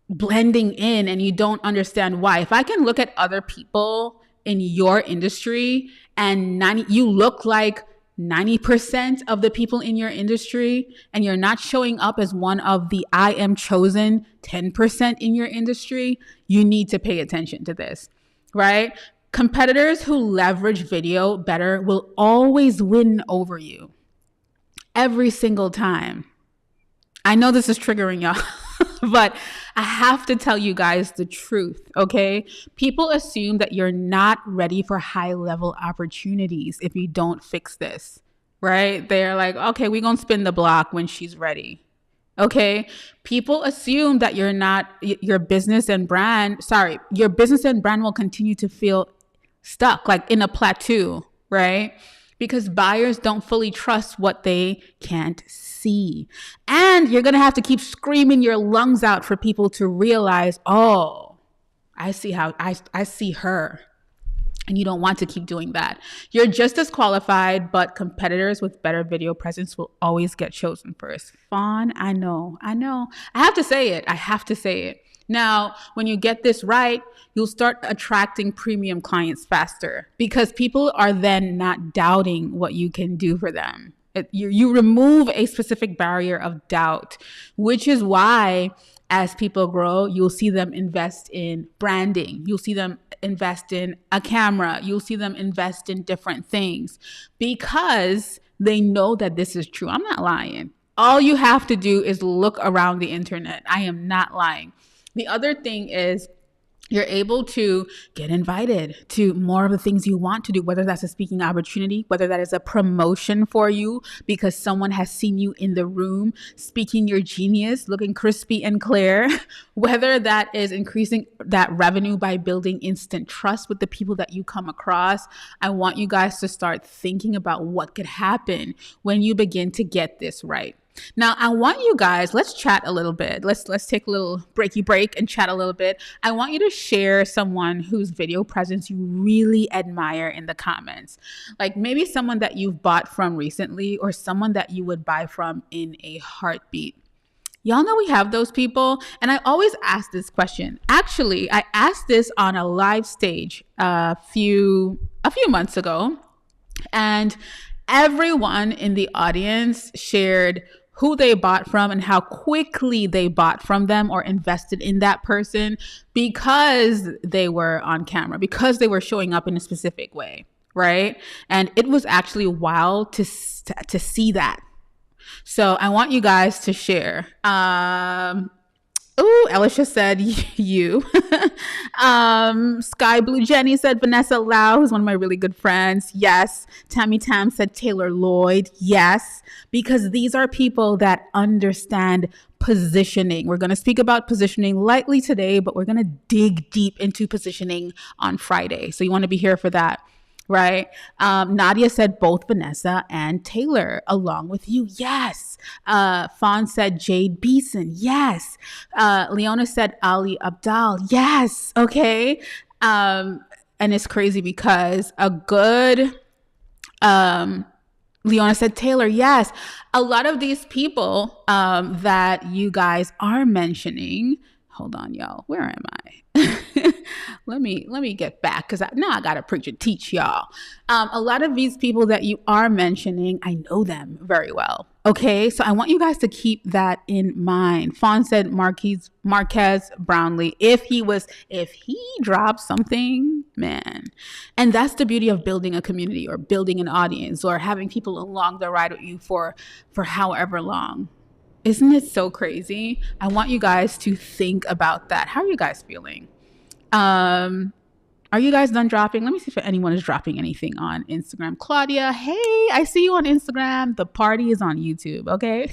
blending in and you don't understand why, if I can look at other people in your industry and you look like 90% of the people in your industry and you're not showing up as one of the I am chosen 10% in your industry, you need to pay attention to this, right? Competitors who leverage video better will always win over you every single time. I know this is triggering y'all, but I have to tell you guys the truth, okay? People assume that you're not ready for high-level opportunities if you don't fix this, right? They're like, okay, we're going to spin the block when she's ready, okay? People assume that your business and brand will continue to feel stuck, like in a plateau, right? Because buyers don't fully trust what they can't see. And you're going to have to keep screaming your lungs out for people to realize, oh, I see her. And you don't want to keep doing that. You're just as qualified, but competitors with better video presence will always get chosen first. Fawn, I know. I have to say it. Now, when you get this right, you'll start attracting premium clients faster because people are then not doubting what you can do for them. You remove a specific barrier of doubt, which is why as people grow, you'll see them invest in branding. You'll see them invest in a camera. You'll see them invest in different things because they know that this is true. I'm not lying. All you have to do is look around the internet. I am not lying. The other thing is you're able to get invited to more of the things you want to do, whether that's a speaking opportunity, whether that is a promotion for you because someone has seen you in the room speaking your genius, looking crispy and clear, whether that is increasing that revenue by building instant trust with the people that you come across. I want you guys to start thinking about what could happen when you begin to get this right. Now, I want you guys, let's chat a little bit. Let's take a little breaky break and chat a little bit. I want you to share someone whose video presence you really admire in the comments. Like maybe someone that you've bought from recently or someone that you would buy from in a heartbeat. Y'all know we have those people. And I always ask this question. Actually, I asked this on a live stage a few months ago. And everyone in the audience shared who they bought from and how quickly they bought from them or invested in that person because they were on camera, because they were showing up in a specific way, right? And it was actually wild to see that. So I want you guys to share. Ooh, Alicia said you. Sky Blue Jenny said Vanessa Lau, who's one of my really good friends. Yes. Tammy Tam said Taylor Lloyd. Yes. Because these are people that understand positioning. We're going to speak about positioning lightly today, but we're going to dig deep into positioning on Friday. So you want to be here for that. Right. Nadia said both Vanessa and Taylor along with you. Yes. Fawn said Jade Beeson. Yes. Leona said Ali Abdal. Yes. Okay. And it's crazy because a good, Leona said Taylor. Yes. A lot of these people, that you guys are mentioning. Hold on, y'all. Where am I? let me get back because now I gotta preach and teach y'all. A lot of these people that you are mentioning, I know them very well. Okay, so I want you guys to keep that in mind. Fawn said Marquez Brownlee. If he dropped something, man, and that's the beauty of building a community or building an audience or having people along the ride with you for however long. Isn't it so crazy? I want you guys to think about that. How are you guys feeling? Are you guys done dropping? Let me see if anyone is dropping anything on Instagram. Claudia, hey, I see you on Instagram. The party is on YouTube, okay?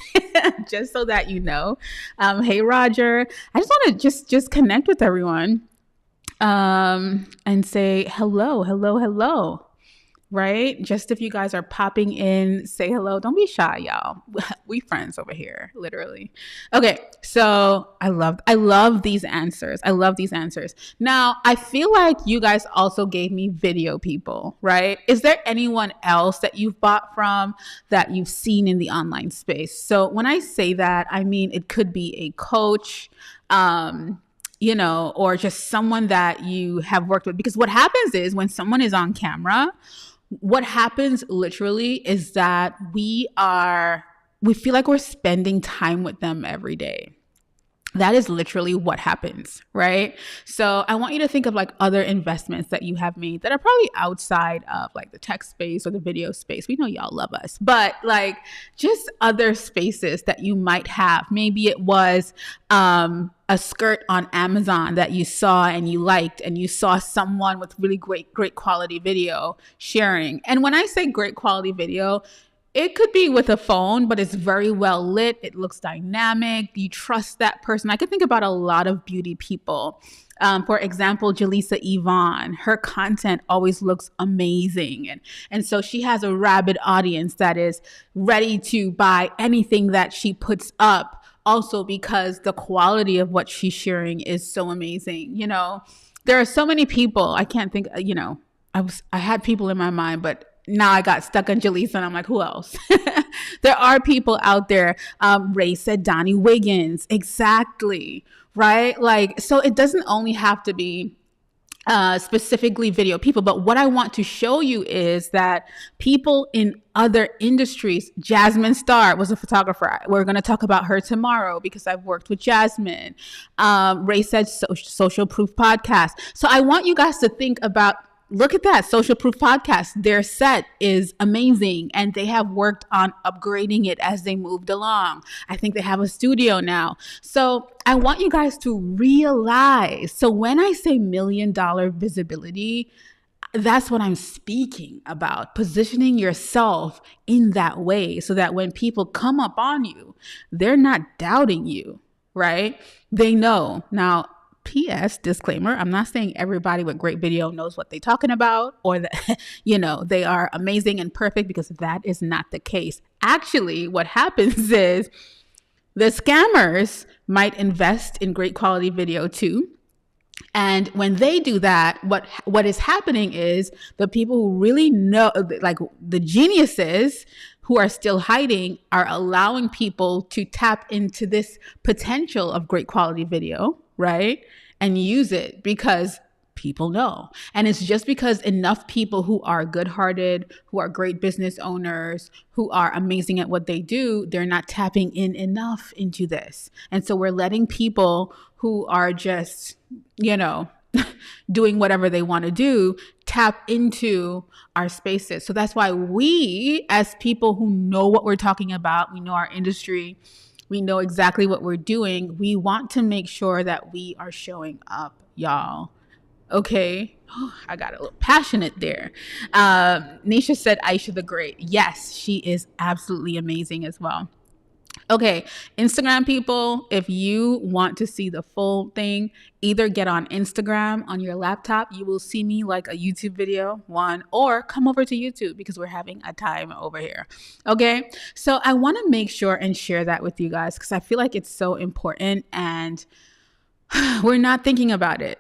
Just so that you know. Hey, Roger. I just want to just connect with everyone and say hello. Right? Just if you guys are popping in, say hello. Don't be shy, y'all. We friends over here, literally. Okay, so I love these answers. I love these answers. Now, I feel like you guys also gave me video people, right? Is there anyone else that you've bought from that you've seen in the online space? So when I say that, I mean it could be a coach, or just someone that you have worked with. Because what happens is when someone is on camera, what happens literally is that we feel like we're spending time with them every day. That is literally what happens, right? So I want you to think of like other investments that you have made that are probably outside of like the tech space or the video space. We know y'all love us, but like just other spaces that you might have. Maybe it was a skirt on Amazon that you saw and you liked, and you saw someone with really great quality video sharing. And when I say great quality video, it could be with a phone, but it's very well lit. It looks dynamic. You trust that person. I could think about a lot of beauty people. For example, Jaleesa Yvonne, her content always looks amazing. And so she has a rabid audience that is ready to buy anything that she puts up. Also because the quality of what she's sharing is so amazing. There are so many people. I can't think, I had people in my mind, but now I got stuck on Jaleesa and I'm like, who else? There are people out there. Ray said Donnie Wiggins. Exactly. Right? Like, so it doesn't only have to be specifically video people, but what I want to show you is that people in other industries, Jasmine Star was a photographer. We're going to talk about her tomorrow because I've worked with Jasmine. Ray said Social Proof Podcast. So I want you guys to think about, look at that, Social Proof Podcast. Their set is amazing and they have worked on upgrading it as they moved along. I think they have a studio now. So I want you guys to realize, so when I say $1 million visibility, that's what I'm speaking about, positioning yourself in that way so that when people come up on you, they're not doubting you, right? They know. Now, P.S. disclaimer, I'm not saying everybody with great video knows what they're talking about or that, they are amazing and perfect, because that is not the case. Actually, what happens is the scammers might invest in great quality video too. And when they do that, what is happening is the people who really know, like the geniuses who are still hiding, are allowing people to tap into this potential of great quality video, right? And use it because people know. And it's just because enough people who are good-hearted, who are great business owners, who are amazing at what they do, they're not tapping in enough into this. And so we're letting people who are just, doing whatever they want to do, tap into our spaces. So that's why we, as people who know what we're talking about, we know our industry, We know exactly what we're doing. We want to make sure that we are showing up, y'all. Okay. I got a little passionate there. Nisha said Aisha the Great. Yes, she is absolutely amazing as well. Okay, Instagram people, if you want to see the full thing, either get on Instagram on your laptop. You will see me like a YouTube video, or come over to YouTube because we're having a time over here. Okay, so I want to make sure and share that with you guys because I feel like it's so important and we're not thinking about it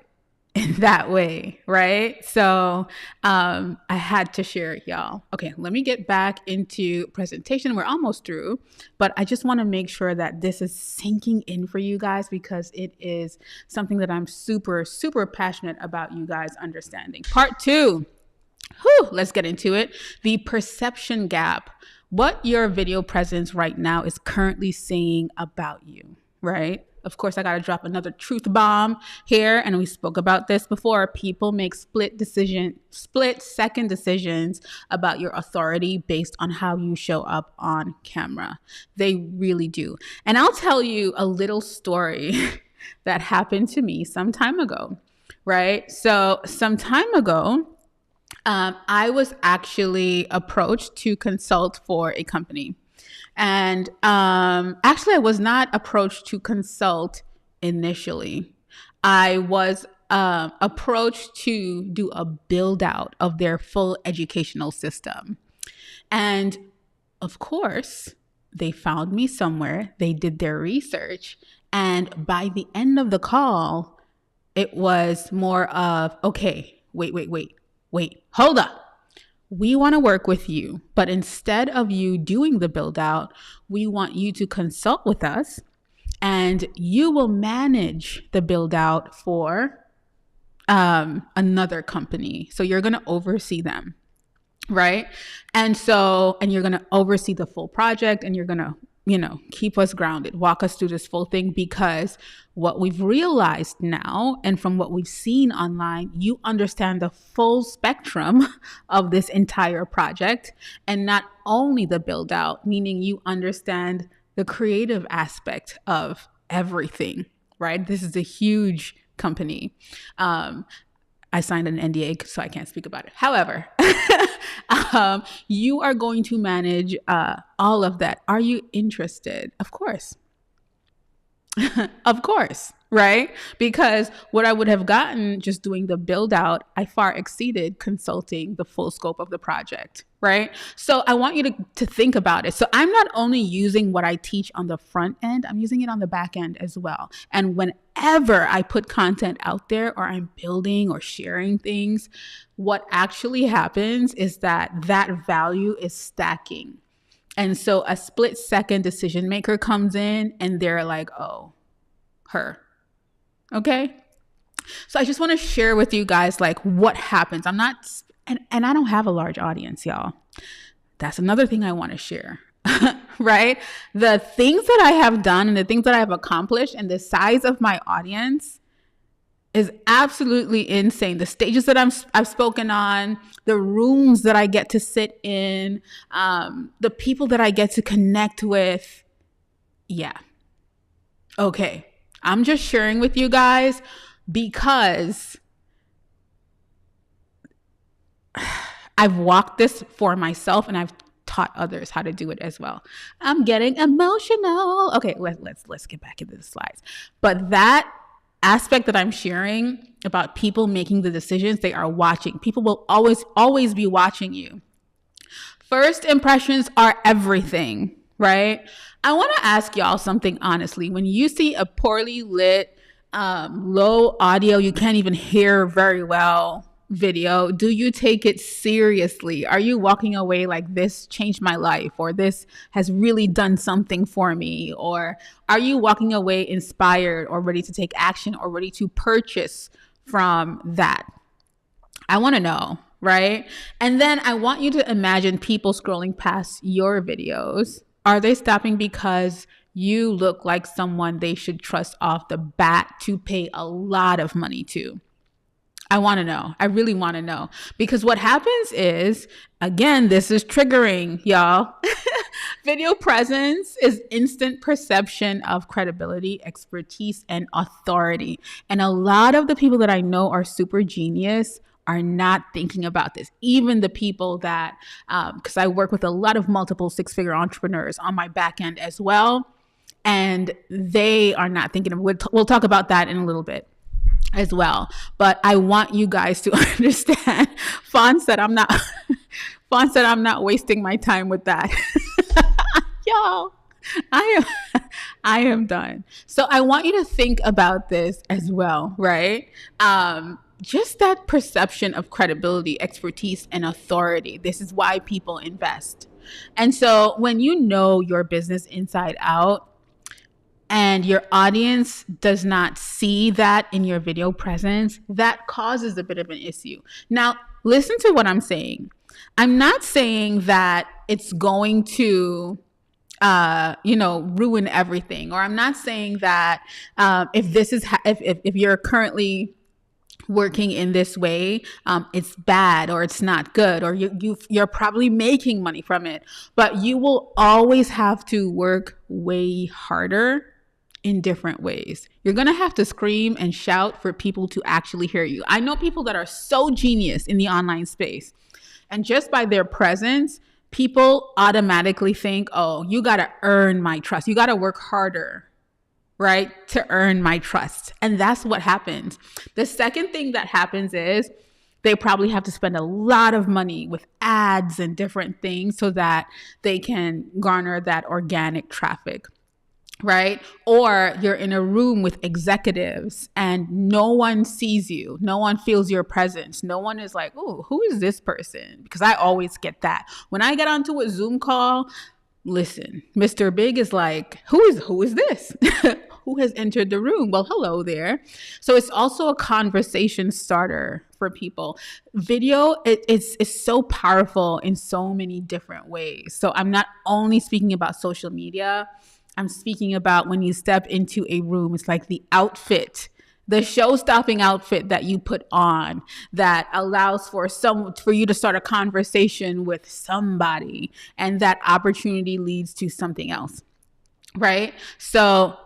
in that way, right? So I had to share it, y'all. Okay, let me get back into presentation. We're almost through, but I just want to make sure that this is sinking in for you guys because it is something that I'm super, super passionate about you guys understanding. Part 2. Let's get into it. The perception gap. What your video presence right now is currently saying about you, right? Of course, I got to drop another truth bomb here. And we spoke about this before. People make split-second decisions about your authority based on how you show up on camera. They really do. And I'll tell you a little story that happened to me some time ago, right? So some time ago, I was actually approached to consult for a company. And actually, I was not approached to consult initially. I was approached to do a build out of their full educational system. And of course, they found me somewhere. They did their research. And by the end of the call, it was more of, okay, wait, hold up. We want to work with you, but instead of you doing the build out, we want you to consult with us and you will manage the build out for another company. So you're going to oversee them, right? And you're going to oversee the full project and you're going to, keep us grounded, walk us through this full thing because what we've realized now and from what we've seen online, you understand the full spectrum of this entire project and not only the build out, meaning you understand the creative aspect of everything, right? This is a huge company. I signed an NDA, so I can't speak about it. However, you are going to manage all of that. Are you interested? Of course. Of course, right? Because what I would have gotten just doing the build out, I far exceeded consulting the full scope of the project, right? So I want you to think about it. So I'm not only using what I teach on the front end, I'm using it on the back end as well. And whenever I put content out there or I'm building or sharing things, what actually happens is that value is stacking. And so a split-second decision maker comes in and they're like, oh, her. Okay. So I just want to share with you guys like what happens. I'm not, and I don't have a large audience, y'all. That's another thing I want to share, right? The things that I have done and the things that I have accomplished and the size of my audience is absolutely insane. The stages that I've spoken on, the rooms that I get to sit in, the people that I get to connect with. Yeah. Okay. I'm just sharing with you guys because I've walked this for myself and I've taught others how to do it as well. I'm getting emotional. Okay, let's get back into the slides. But that aspect that I'm sharing about people making the decisions, they are watching. People will always be watching you. First impressions are everything, right? I want to ask y'all something honestly. When you see a poorly lit, low audio, you can't even hear very well video, do you take it seriously? Are you walking away like this changed my life or this has really done something for me? Or are you walking away inspired or ready to take action or ready to purchase from that? I want to know, right? And then I want you to imagine people scrolling past your videos. Are they stopping because you look like someone they should trust off the bat to pay a lot of money to? I want to know. I really want to know. Because what happens is, again, this is triggering, y'all. Video presence is instant perception of credibility, expertise, and authority. And a lot of the people that I know are super genius are not thinking about this. Even the people that, because I work with a lot of multiple six-figure entrepreneurs on my back end as well, and they are not thinking of. We'll talk about that in a little bit as well. But I want you guys to understand. Fawn said I'm not. Fawn said I'm not wasting my time with that. Y'all, I am done. So I want you to think about this as well, right? Just that perception of credibility, expertise, and authority. This is why people invest. And so when you know your business inside out and your audience does not see that in your video presence, that causes a bit of an issue. Now, listen to what I'm saying. I'm not saying that it's going to ruin everything, or I'm not saying that if you're currently working in this way, it's bad or it's not good, or you're probably making money from it, but you will always have to work way harder in different ways. You're going to have to scream and shout for people to actually hear you. I know people that are so genius in the online space, and just by their presence, people automatically think, oh, you got to earn my trust. You got to work harder, right, to earn my trust. And that's what happens. The second thing that happens is they probably have to spend a lot of money with ads and different things so that they can garner that organic traffic, right? Or you're in a room with executives and no one sees you. No one feels your presence. No one is like, oh, who is this person? Because I always get that. When I get onto a Zoom call, listen, Mr. Big is like, who is this? Who has entered the room? Well, hello there. So it's also a conversation starter for people. Video is so powerful in so many different ways. So I'm not only speaking about social media. I'm speaking about when you step into a room, it's like the outfit, the show-stopping outfit that you put on that allows for you to start a conversation with somebody, and that opportunity leads to something else, right? So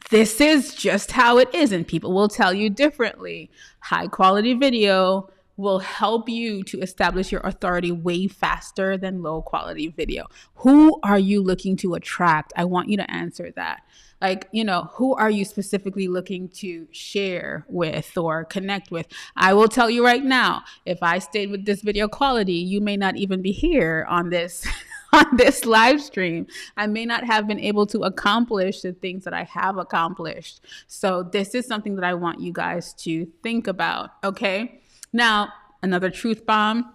this is just how it is, and people will tell you differently. High quality video will help you to establish your authority way faster than low quality video. Who are you looking to attract? I want you to answer that. Like, who are you specifically looking to share with or connect with? I will tell you right now, if I stayed with this video quality, you may not even be here on this on this live stream. I may not have been able to accomplish the things that I have accomplished. So this is something that I want you guys to think about, okay? Now, another truth bomb.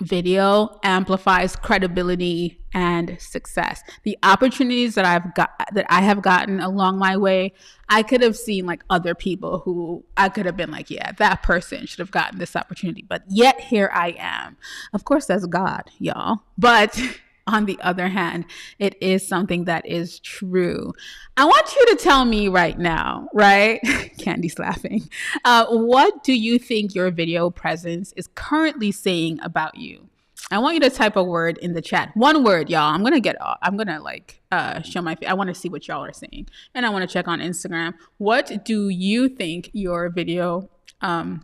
Video amplifies credibility and success. The opportunities that I have gotten along my way, I could have seen like other people who I could have been like, yeah, that person should have gotten this opportunity. But yet here I am. Of course, that's God, y'all. But on the other hand, it is something that is true. I want you to tell me right now, right? Candy's laughing. What do you think your video presence is currently saying about you? I want you to type a word in the chat. One word, y'all. I'm going to show my face. I want to see what y'all are saying. And I want to check on Instagram. What do you think your video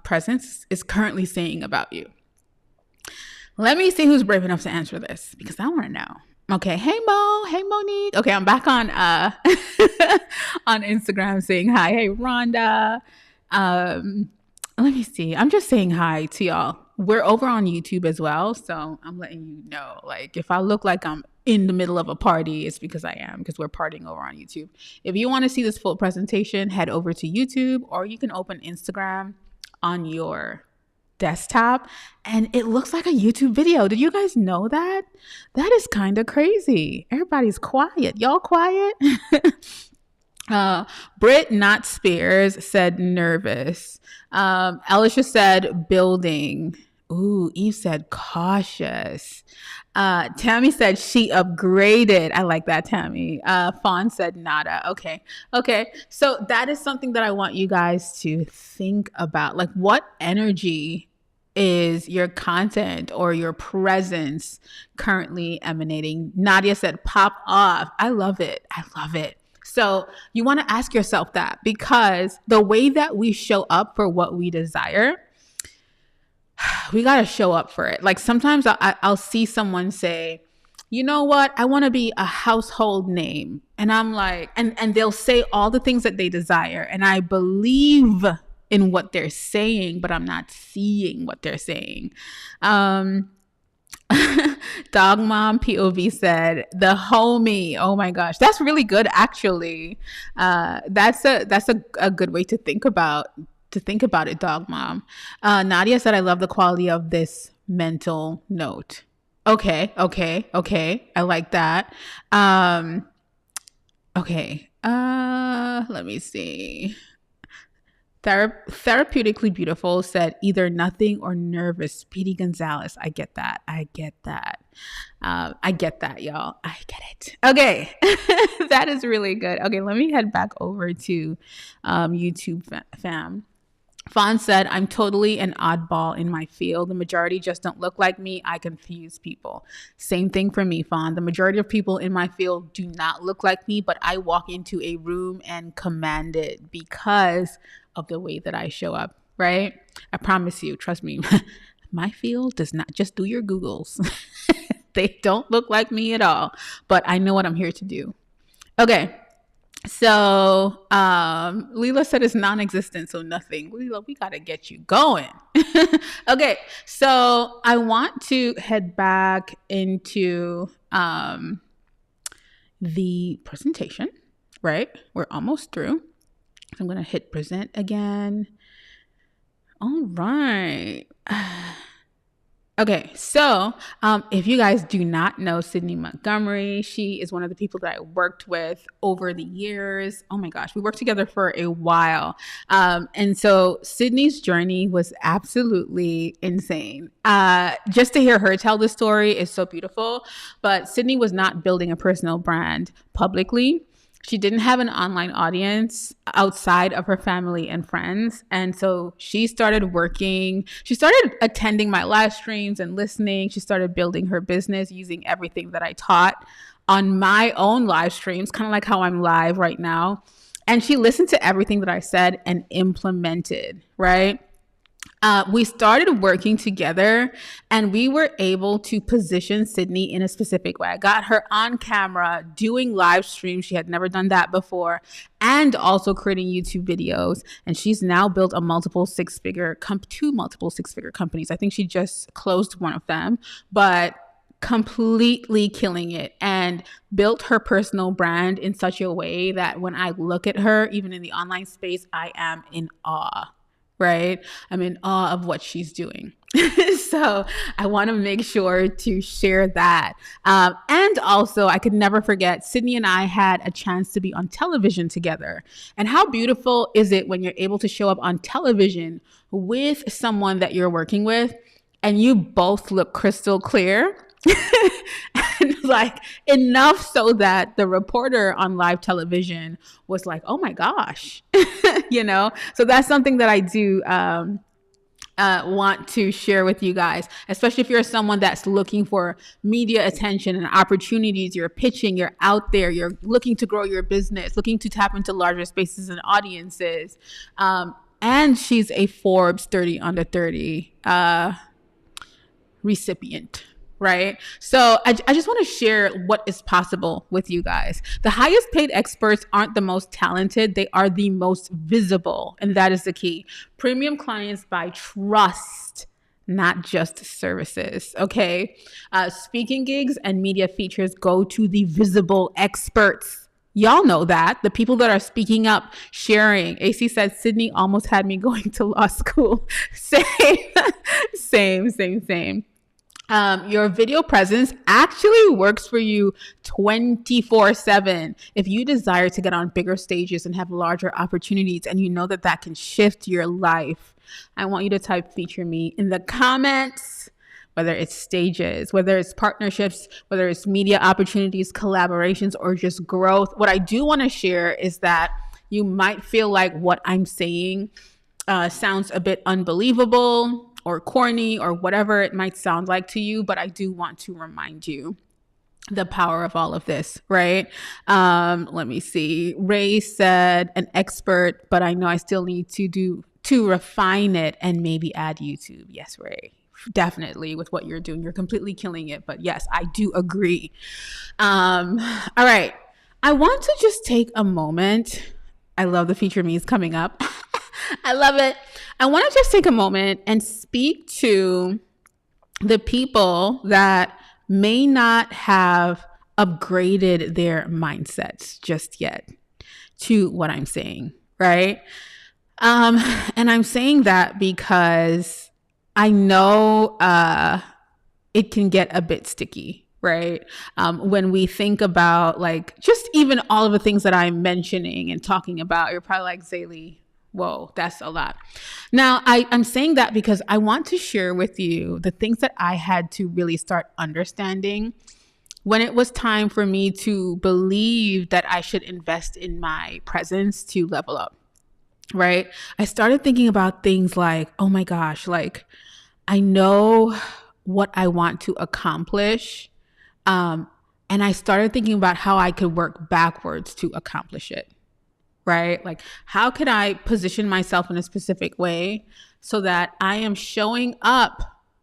presence is currently saying about you? Let me see who's brave enough to answer this, because I want to know. Okay. Hey, Mo. Hey, Monique. Okay. I'm back on on Instagram saying hi. Hey, Rhonda. Let me see. I'm just saying hi to y'all. We're over on YouTube as well. So I'm letting you know, like, if I look like I'm in the middle of a party, it's because I am, because we're partying over on YouTube. If you want to see this full presentation, head over to YouTube, or you can open Instagram on your desktop and it looks like a YouTube video. Did you guys know that? That is kind of crazy. Everybody's quiet. Y'all quiet? Britt, not Spears, said nervous. Alicia said building. Ooh, Eve said cautious. Tammy said she upgraded. I like that, Tammy. Fawn said nada. Okay. So that is something that I want you guys to think about. Like, what energy is your content or your presence currently emanating? Nadia said, pop off. I love it. I love it. So you want to ask yourself that, because the way that we show up for what we desire, we got to show up for it. Like sometimes I'll see someone say, you know what? I want to be a household name. And I'm like, and they'll say all the things that they desire. And I believe in what they're saying, but I'm not seeing what they're saying. Dog Mom POV said, the homie. Oh my gosh. That's really good, actually. That's a good way to think about it, Dog Mom. Nadia said, I love the quality of this mental note. Okay. I like that. Okay. Let me see. Therapeutically Beautiful said, either nothing or nervous. Speedy Gonzalez. I get that. I get that, y'all. I get it. Okay. That is really good. Okay. Let me head back over to YouTube fam. Fawn said, I'm totally an oddball in my field. The majority just don't look like me. I confuse people. Same thing for me, Fawn. The majority of people in my field do not look like me, but I walk into a room and command it because of the way that I show up, right? I promise you, trust me, my field does not. Just do your Googles. They don't look like me at all, but I know what I'm here to do. Okay. So Leela said it's non-existent, so nothing. Leela, we got to get you going. Okay, so I want to head back into the presentation, right? We're almost through. I'm going to hit present again. All right. Okay, so if you guys do not know Sydney Montgomery, she is one of the people that I worked with over the years. Oh my gosh, we worked together for a while. And so Sydney's journey was absolutely insane. Just to hear her tell the story is so beautiful. But Sydney was not building a personal brand publicly. She didn't have an online audience outside of her family and friends. And so she started attending my live streams and listening. She started building her business using everything that I taught on my own live streams, kind of like how I'm live right now. And she listened to everything that I said and implemented, right? We started working together and we were able to position Sydney in a specific way. I got her on camera doing live streams. She had never done that before, and also creating YouTube videos. And she's now built two multiple six-figure companies. I think she just closed one of them, but completely killing it, and built her personal brand in such a way that when I look at her, even in the online space, I am in awe. Right? I'm in awe of what she's doing. So I want to make sure to share that. And also, I could never forget, Sydney and I had a chance to be on television together. And how beautiful is it when you're able to show up on television with someone that you're working with and you both look crystal clear? And like enough so that the reporter on live television was like, oh my gosh, so that's something that I do want to share with you guys, especially if you're someone that's looking for media attention and opportunities. You're pitching, you're out there, you're looking to grow your business, looking to tap into larger spaces and audiences. And she's a Forbes 30 under 30 recipient. Right? So I just want to share what is possible with you guys. The highest paid experts aren't the most talented. They are the most visible. And that is the key. Premium clients buy trust, not just services. Okay. Speaking gigs and media features go to the visible experts. Y'all know that. The people that are speaking up, sharing. AC said, Sydney almost had me going to law school. Same. Your video presence actually works for you 24/7. If you desire to get on bigger stages and have larger opportunities, and you know that that can shift your life, I want you to type feature me in the comments, whether it's stages, whether it's partnerships, whether it's media opportunities, collaborations, or just growth. What I do want to share is that you might feel like what I'm saying sounds a bit unbelievable. or corny or whatever it might sound like to you, but I do want to remind you the power of all of this, right? Let me see. Ray said an expert, but I know I still need to refine it and maybe add YouTube. Yes, Ray. Definitely with what you're doing. You're completely killing it. But yes, I do agree. All right. I want to just take a moment. I love the feature me is coming up. I love it. I want to just take a moment and speak to the people that may not have upgraded their mindsets just yet to what I'm saying, right? And I'm saying that because I know it can get a bit sticky, right? When we think about like just even all of the things that I'm mentioning and talking about, you're probably like, Zaylee, whoa, that's a lot. Now, I'm saying that because I want to share with you the things that I had to really start understanding when it was time for me to believe that I should invest in my presence to level up, right? I started thinking about things like, oh my gosh, like I know what I want to accomplish. And I started thinking about how I could work backwards to accomplish it. Right? Like, how can I position myself in a specific way so that I am showing up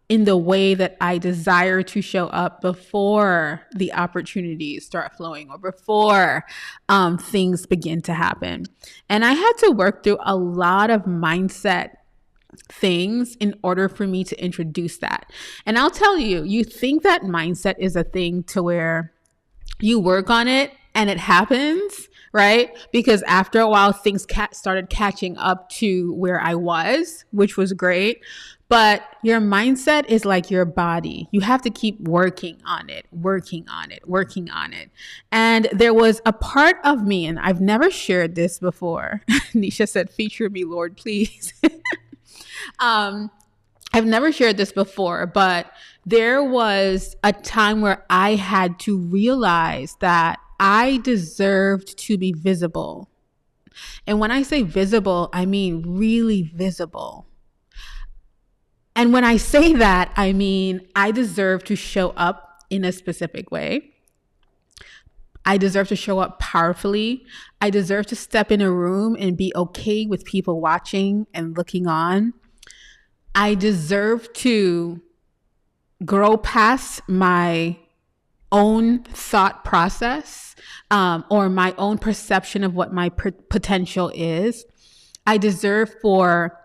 in the way that I desire to show up before the opportunities start flowing or before things begin to happen? And I had to work through a lot of mindset things in order for me to introduce that. And I'll tell you, you think that mindset is a thing to where you work on it and it happens, right? Because after a while, things started catching up to where I was, which was great. But your mindset is like your body. You have to keep working on it, working on it, working on it. And there was a part of me, and I've never shared this before. Nisha said, feature me, Lord, please. I've never shared this before, but there was a time where I had to realize that I deserved to be visible. And when I say visible, I mean really visible. And when I say that, I mean I deserve to show up in a specific way. I deserve to show up powerfully. I deserve to step in a room and be okay with people watching and looking on. I deserve to grow past my own thought process or my own perception of what my potential is. I deserve for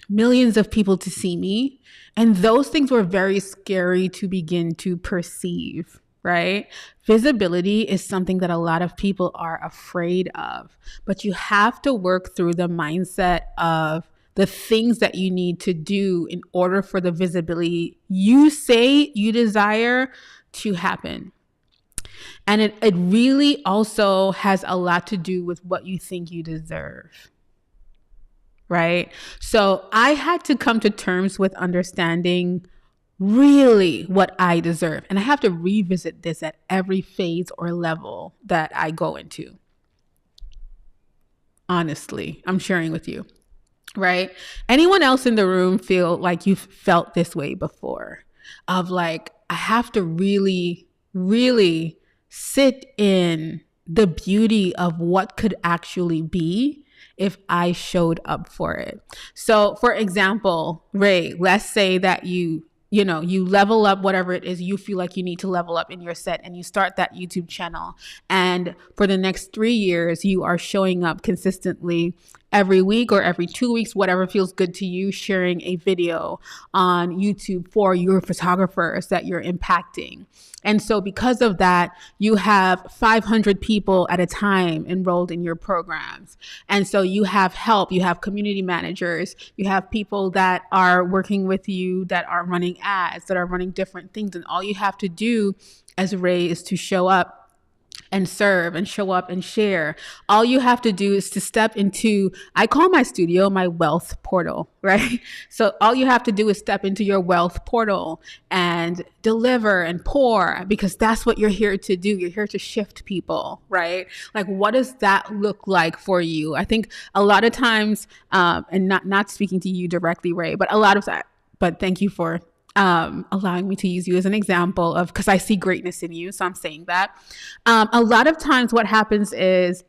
millions of people to see me. And those things were very scary to begin to perceive, right? Visibility is something that a lot of people are afraid of, but you have to work through the mindset of the things that you need to do in order for the visibility you say you desire to happen. And it really also has a lot to do with what you think you deserve, right? So I had to come to terms with understanding really what I deserve. And I have to revisit this at every phase or level that I go into. Honestly, I'm sharing with you. Right? Anyone else in the room feel like you've felt this way before? Of like, I have to really, really sit in the beauty of what could actually be if I showed up for it. So for example, Ray, let's say that you level up whatever it is you feel like you need to level up in your set, and you start that YouTube channel. And for the next 3 years, you are showing up consistently every week or every 2 weeks, whatever feels good to you, sharing a video on YouTube for your photographers that you're impacting. And so because of that, you have 500 people at a time enrolled in your programs. And so you have help, you have community managers, you have people that are working with you, that are running ads, that are running different things. And all you have to do as Ray is to show up and serve and show up and share. All you have to do is to step into, I call my studio my wealth portal, right? So all you have to do is step into your wealth portal and deliver and pour, because that's what you're here to do. You're here to shift people, right? Like, what does that look like for you? I think a lot of times, and not speaking to you directly, Ray, but a lot of but thank you for allowing me to use you as an example of, because I see greatness in you. So I'm saying that. A lot of times what happens is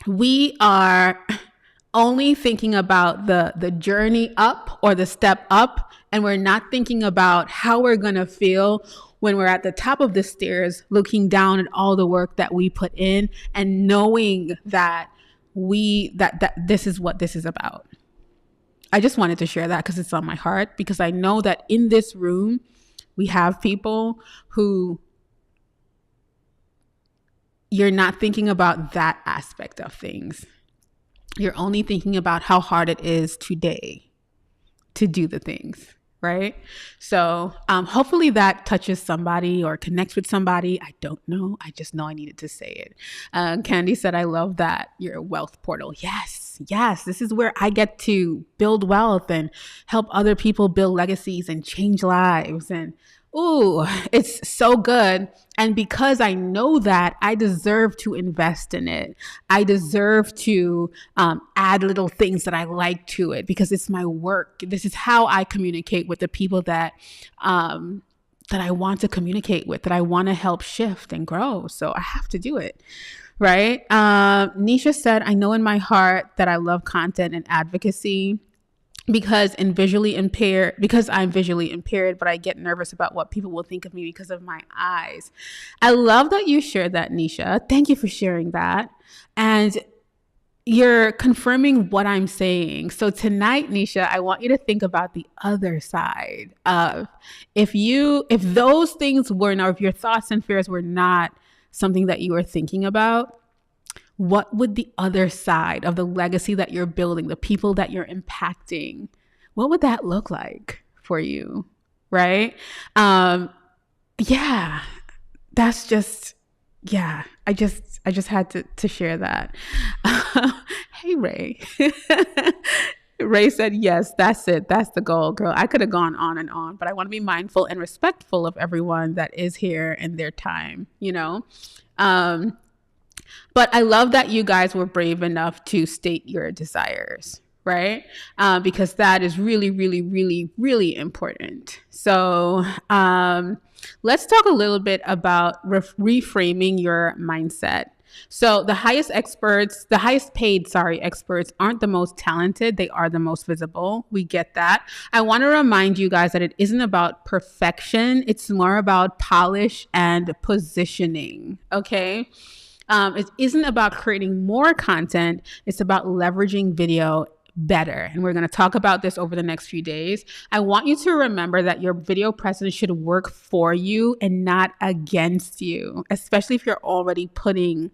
we are only thinking about the journey up or the step up, and we're not thinking about how we're going to feel when we're at the top of the stairs, looking down at all the work that we put in and knowing that that this is what this is about. I just wanted to share that because it's on my heart, because I know that in this room, we have people who you're not thinking about that aspect of things. You're only thinking about how hard it is today to do the things, right? So hopefully that touches somebody or connects with somebody. I don't know. I just know I needed to say it. Candy said, I love that. Your wealth portal. Yes. This is where I get to build wealth and help other people build legacies and change lives. And ooh, it's so good. And because I know that, I deserve to invest in it. I deserve to add little things that I like to it because it's my work. This is how I communicate with the people that I want to communicate with, that I want to help shift and grow. So I have to do it. Right? Nisha said, I know in my heart that I love content and advocacy because I'm visually impaired, but I get nervous about what people will think of me because of my eyes. I love that you shared that, Nisha. Thank you for sharing that. And you're confirming what I'm saying. So tonight, Nisha, I want you to think about the other side of if those things were not, if your thoughts and fears were not something that you were thinking about, what would the other side of the legacy that you're building, the people that you're impacting, what would that look like for you? Right? Yeah, that's just, yeah, I just had to share that. Hey, Ray. Ray said, yes, that's it. That's the goal, girl. I could have gone on and on, but I want to be mindful and respectful of everyone that is here and their time, you know? But I love that you guys were brave enough to state your desires, right? Because that is really, really, really, really important. So let's talk a little bit about reframing your mindset. So the highest paid experts aren't the most talented. They are the most visible. We get that. I want to remind you guys that it isn't about perfection. It's more about polish and positioning. Okay. It isn't about creating more content. It's about leveraging video better. And we're going to talk about this over the next few days. I want you to remember that your video presence should work for you and not against you, especially if you're already putting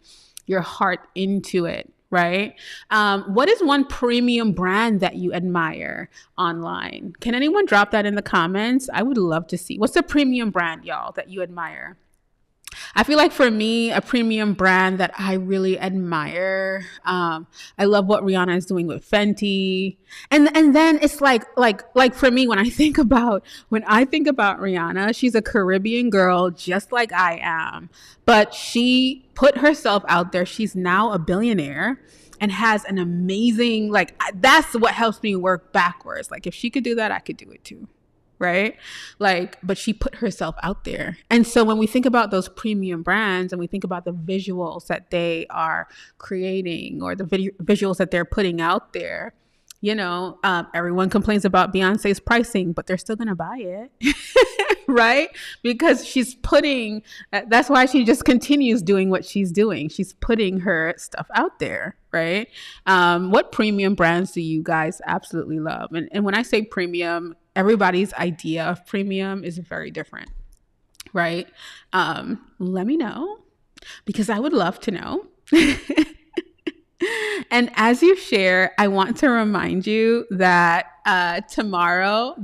your heart into it, right? What is one premium brand that you admire online? Can anyone drop that in the comments? I would love to see. What's a premium brand, y'all, that you admire? I feel like for me, a premium brand that I really admire, I love what Rihanna is doing with Fenty. And then it's like for me, when I think about Rihanna, she's a Caribbean girl, just like I am, but she put herself out there. She's now a billionaire and has an amazing, that's what helps me work backwards. Like if she could do that, I could do it too. Right? But she put herself out there. And so when we think about those premium brands and we think about the visuals that they are creating or the visuals that they're putting out there, you know, everyone complains about Beyonce's pricing, but they're still going to buy it. Right? Because that's why she just continues doing what she's doing. She's putting her stuff out there. Right? What premium brands do you guys absolutely love? And when I say premium, everybody's idea of premium is very different, right? Let me know because I would love to know. And as you share, I want to remind you that tomorrow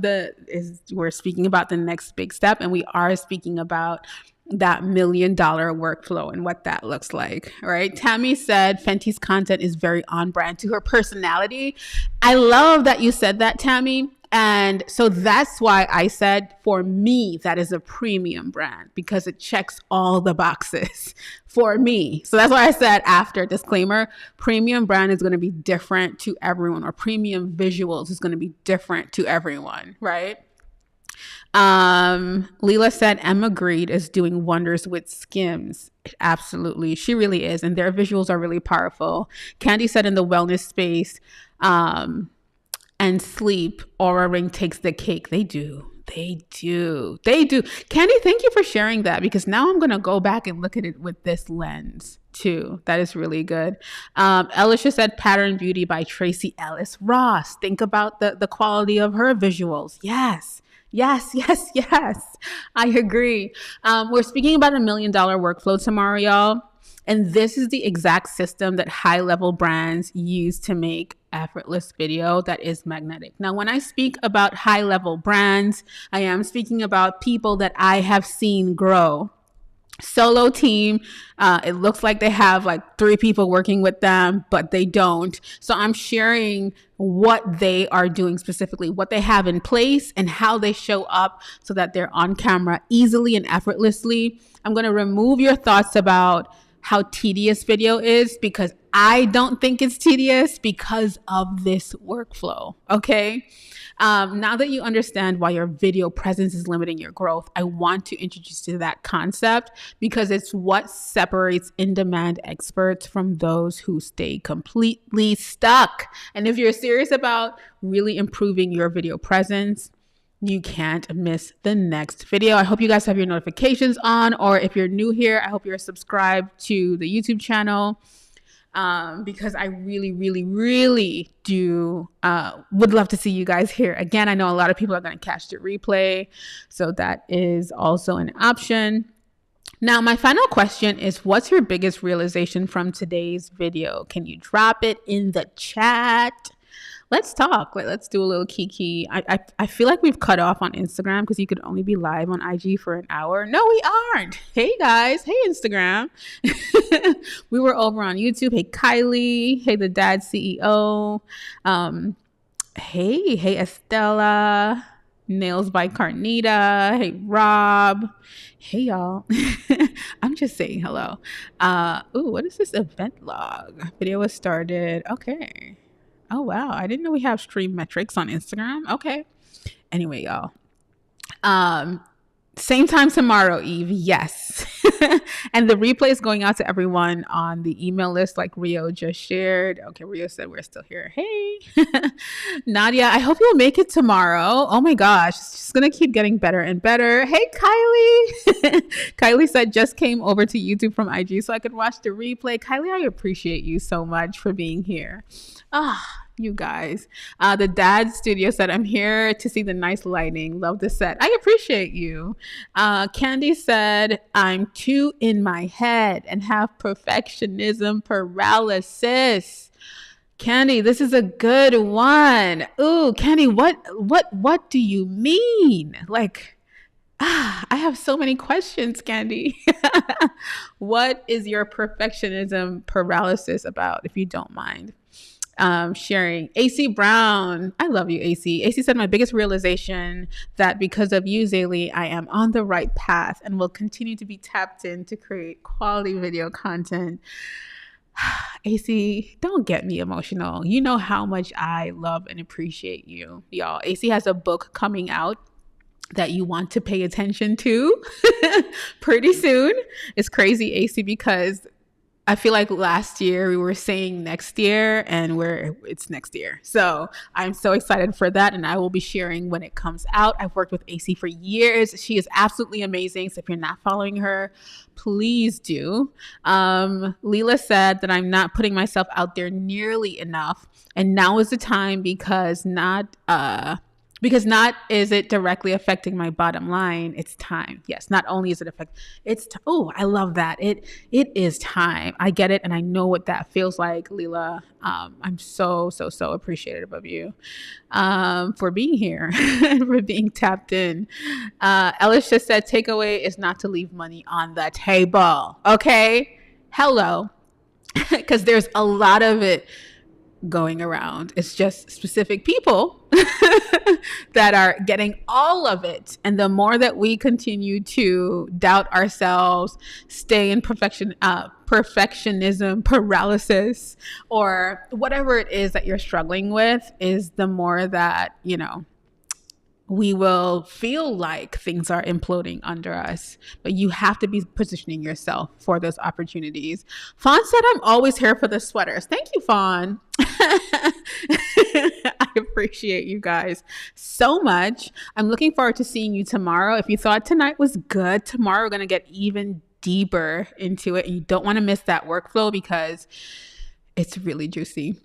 we're speaking about the next big step, and we are speaking about that $1 million workflow and what that looks like, right? Tammy said Fenty's content is very on brand to her personality. I love that you said that, Tammy. And so that's why I said, for me, that is a premium brand because it checks all the boxes for me. So that's why I said after disclaimer, premium brand is going to be different to everyone, or premium visuals is going to be different to everyone, right? Leela said Emma Grede is doing wonders with Skims. Absolutely. She really is. And their visuals are really powerful. Candy said in the wellness space, and sleep, Aura Ring takes the cake. They do. They do. They do. Candy, thank you for sharing that, because now I'm going to go back and look at it with this lens too. That is really good. Elisha said Pattern Beauty by Tracy Ellis Ross. Think about the quality of her visuals. Yes. Yes, yes, yes. I agree. We're speaking about $1 million workflow tomorrow, y'all. And this is the exact system that high-level brands use to make effortless video that is magnetic. Now, when I speak about high-level brands, I am speaking about people that I have seen grow. Solo team, it looks like they have like 3 people working with them, but they don't. So I'm sharing what they are doing specifically, what they have in place, and how they show up so that they're on camera easily and effortlessly. I'm going to remove your thoughts about how tedious video is, because I don't think it's tedious because of this workflow. Okay. Now that you understand why your video presence is limiting your growth, I want to introduce you to that concept, because it's what separates in-demand experts from those who stay completely stuck. And if you're serious about really improving your video presence, you can't miss the next video. I hope you guys have your notifications on, or if you're new here, I hope you're subscribed to the YouTube channel, because I really, really, really do would love to see you guys here. Again, I know a lot of people are going to catch the replay, so that is also an option. Now, my final question is, what's your biggest realization from today's video? Can you drop it in the chat? Let's talk. Let's do a little kiki. I feel like we've cut off on Instagram because you could only be live on IG for an hour. No, we aren't. Hey, guys. Hey, Instagram. We were over on YouTube. Hey, Kylie. Hey, the Dad CEO. Hey, Estella. Nails by Carnita. Hey, Rob. Hey, y'all. I'm just saying hello. What is this event log? Video was started. Okay. Oh, wow. I didn't know we have stream metrics on Instagram. Okay. Anyway, y'all. Same time tomorrow, Eve. Yes. And the replay is going out to everyone on the email list, like Rio just shared. Okay, Rio said we're still here. Hey. Nadia, I hope you'll make it tomorrow. Oh my gosh. It's just going to keep getting better and better. Hey, Kylie. Kylie said just came over to YouTube from IG so I could watch the replay. Kylie, I appreciate you so much for being here. You guys. The Dad Studio said, I'm here to see the nice lighting. Love the set. I appreciate you. Candy said, I'm too in my head and have perfectionism paralysis. Candy, this is a good one. Ooh, Candy, what do you mean? Like, I have so many questions, Candy. What is your perfectionism paralysis about, if you don't mind sharing? AC Brown, I love you, AC. AC said, my biggest realization that because of you, Zaylee, I am on the right path and will continue to be tapped in to create quality video content. AC, don't get me emotional. You know how much I love and appreciate you, y'all. AC has a book coming out that you want to pay attention to pretty soon. It's crazy, AC, because I feel like last year we were saying next year, and it's next year. So I'm so excited for that, and I will be sharing when it comes out. I've worked with AC for years. She is absolutely amazing. So if you're not following her, please do. Leela said that I'm not putting myself out there nearly enough, and now is the time, because not is it directly affecting my bottom line, it's time. Yes, not only is it I love that. It is time. I get it, and I know what that feels like, Leela. I'm so appreciative of you for being here and for being tapped in. Ellis just said takeaway is not to leave money on the table. Okay? Hello. Because there's a lot of it going around. It's just specific people that are getting all of it. And the more that we continue to doubt ourselves, stay in perfectionism paralysis, or whatever it is that you're struggling with, is the more that, we will feel like things are imploding under us, but you have to be positioning yourself for those opportunities. Fawn said, I'm always here for the sweaters. Thank you, Fawn. I appreciate you guys so much. I'm looking forward to seeing you tomorrow. If you thought tonight was good, tomorrow we're going to get even deeper into it. And you don't want to miss that workflow because it's really juicy.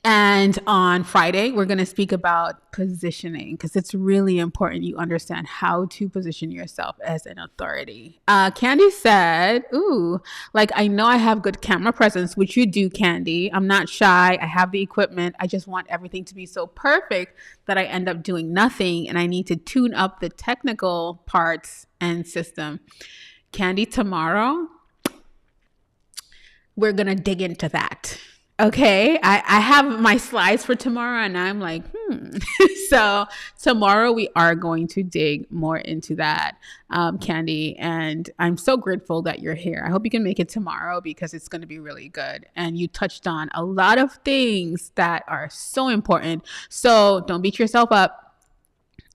And on Friday, we're going to speak about positioning because it's really important you understand how to position yourself as an authority. Candy said, ooh, like I know I have good camera presence, which you do, Candy. I'm not shy. I have the equipment. I just want everything to be so perfect that I end up doing nothing. And I need to tune up the technical parts and system. Candy, tomorrow, we're going to dig into that. Okay, I have my slides for tomorrow and I'm like, So tomorrow we are going to dig more into that, Candy. And I'm so grateful that you're here. I hope you can make it tomorrow because it's going to be really good. And you touched on a lot of things that are so important. So don't beat yourself up.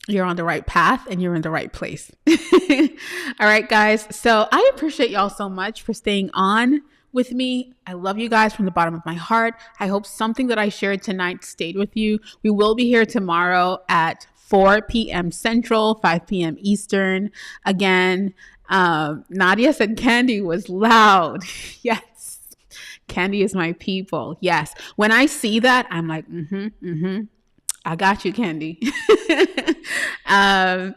You're on the right path and you're in the right place. All right, guys. So I appreciate y'all so much for staying on with me. I love you guys from the bottom of my heart. I hope something that I shared tonight stayed with you. We will be here tomorrow at 4 p.m. Central, 5 p.m. Eastern. Again, Nadia said Candy was loud. Yes. Candy is my people. Yes. When I see that, I'm like, I got you, Candy. Awesome.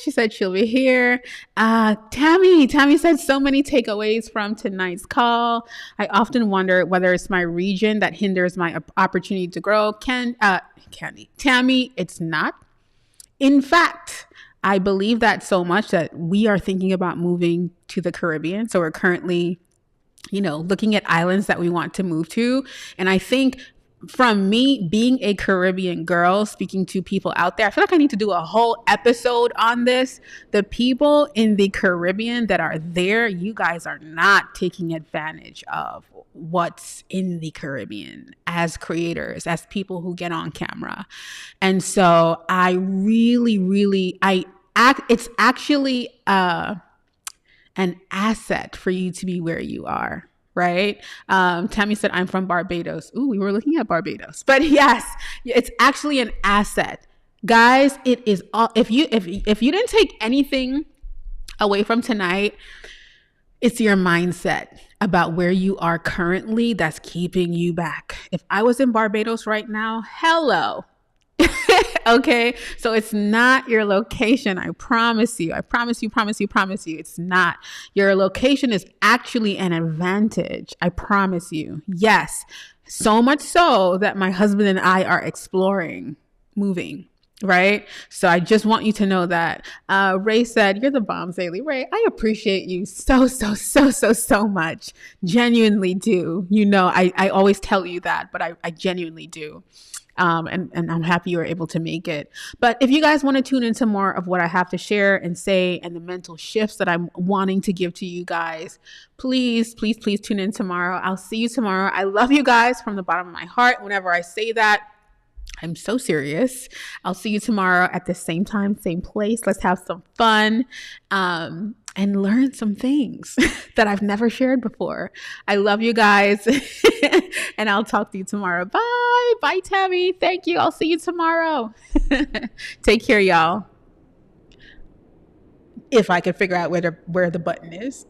She said she'll be here. Tammy said so many takeaways from tonight's call. I often wonder whether it's my region that hinders my opportunity to grow. Candy. Tammy, it's not. In fact, I believe that so much that we are thinking about moving to the Caribbean. So we're currently, looking at islands that we want to move to. And I think from me being a Caribbean girl, speaking to people out there, I feel like I need to do a whole episode on this. The people in the Caribbean that are there, you guys are not taking advantage of what's in the Caribbean as creators, as people who get on camera. And so I really, it's actually an asset for you to be where you are. Right? Tammy said, I'm from Barbados. Ooh, we were looking at Barbados. But yes, it's actually an asset. Guys, it is all, if you didn't take anything away from tonight, it's your mindset about where you are currently that's keeping you back. If I was in Barbados right now, hello. Okay, so it's not your location. I promise you. It's not. Your location is actually an advantage. I promise you. Yes, so much so that my husband and I are exploring moving. Right? So I just want you to know that. Ray said, you're the bomb, Zaylee. Ray, I appreciate you so much. Genuinely do. I always tell you that, but I genuinely do. And I'm happy you were able to make it. But if you guys want to tune into more of what I have to share and say and the mental shifts that I'm wanting to give to you guys, please tune in tomorrow. I'll see you tomorrow. I love you guys from the bottom of my heart. Whenever I say that, I'm so serious. I'll see you tomorrow at the same time, same place. Let's have some fun and learn some things that I've never shared before. I love you guys and I'll talk to you tomorrow. Bye. Bye, Tammy. Thank you. I'll see you tomorrow. Take care, y'all. If I could figure out where the button is.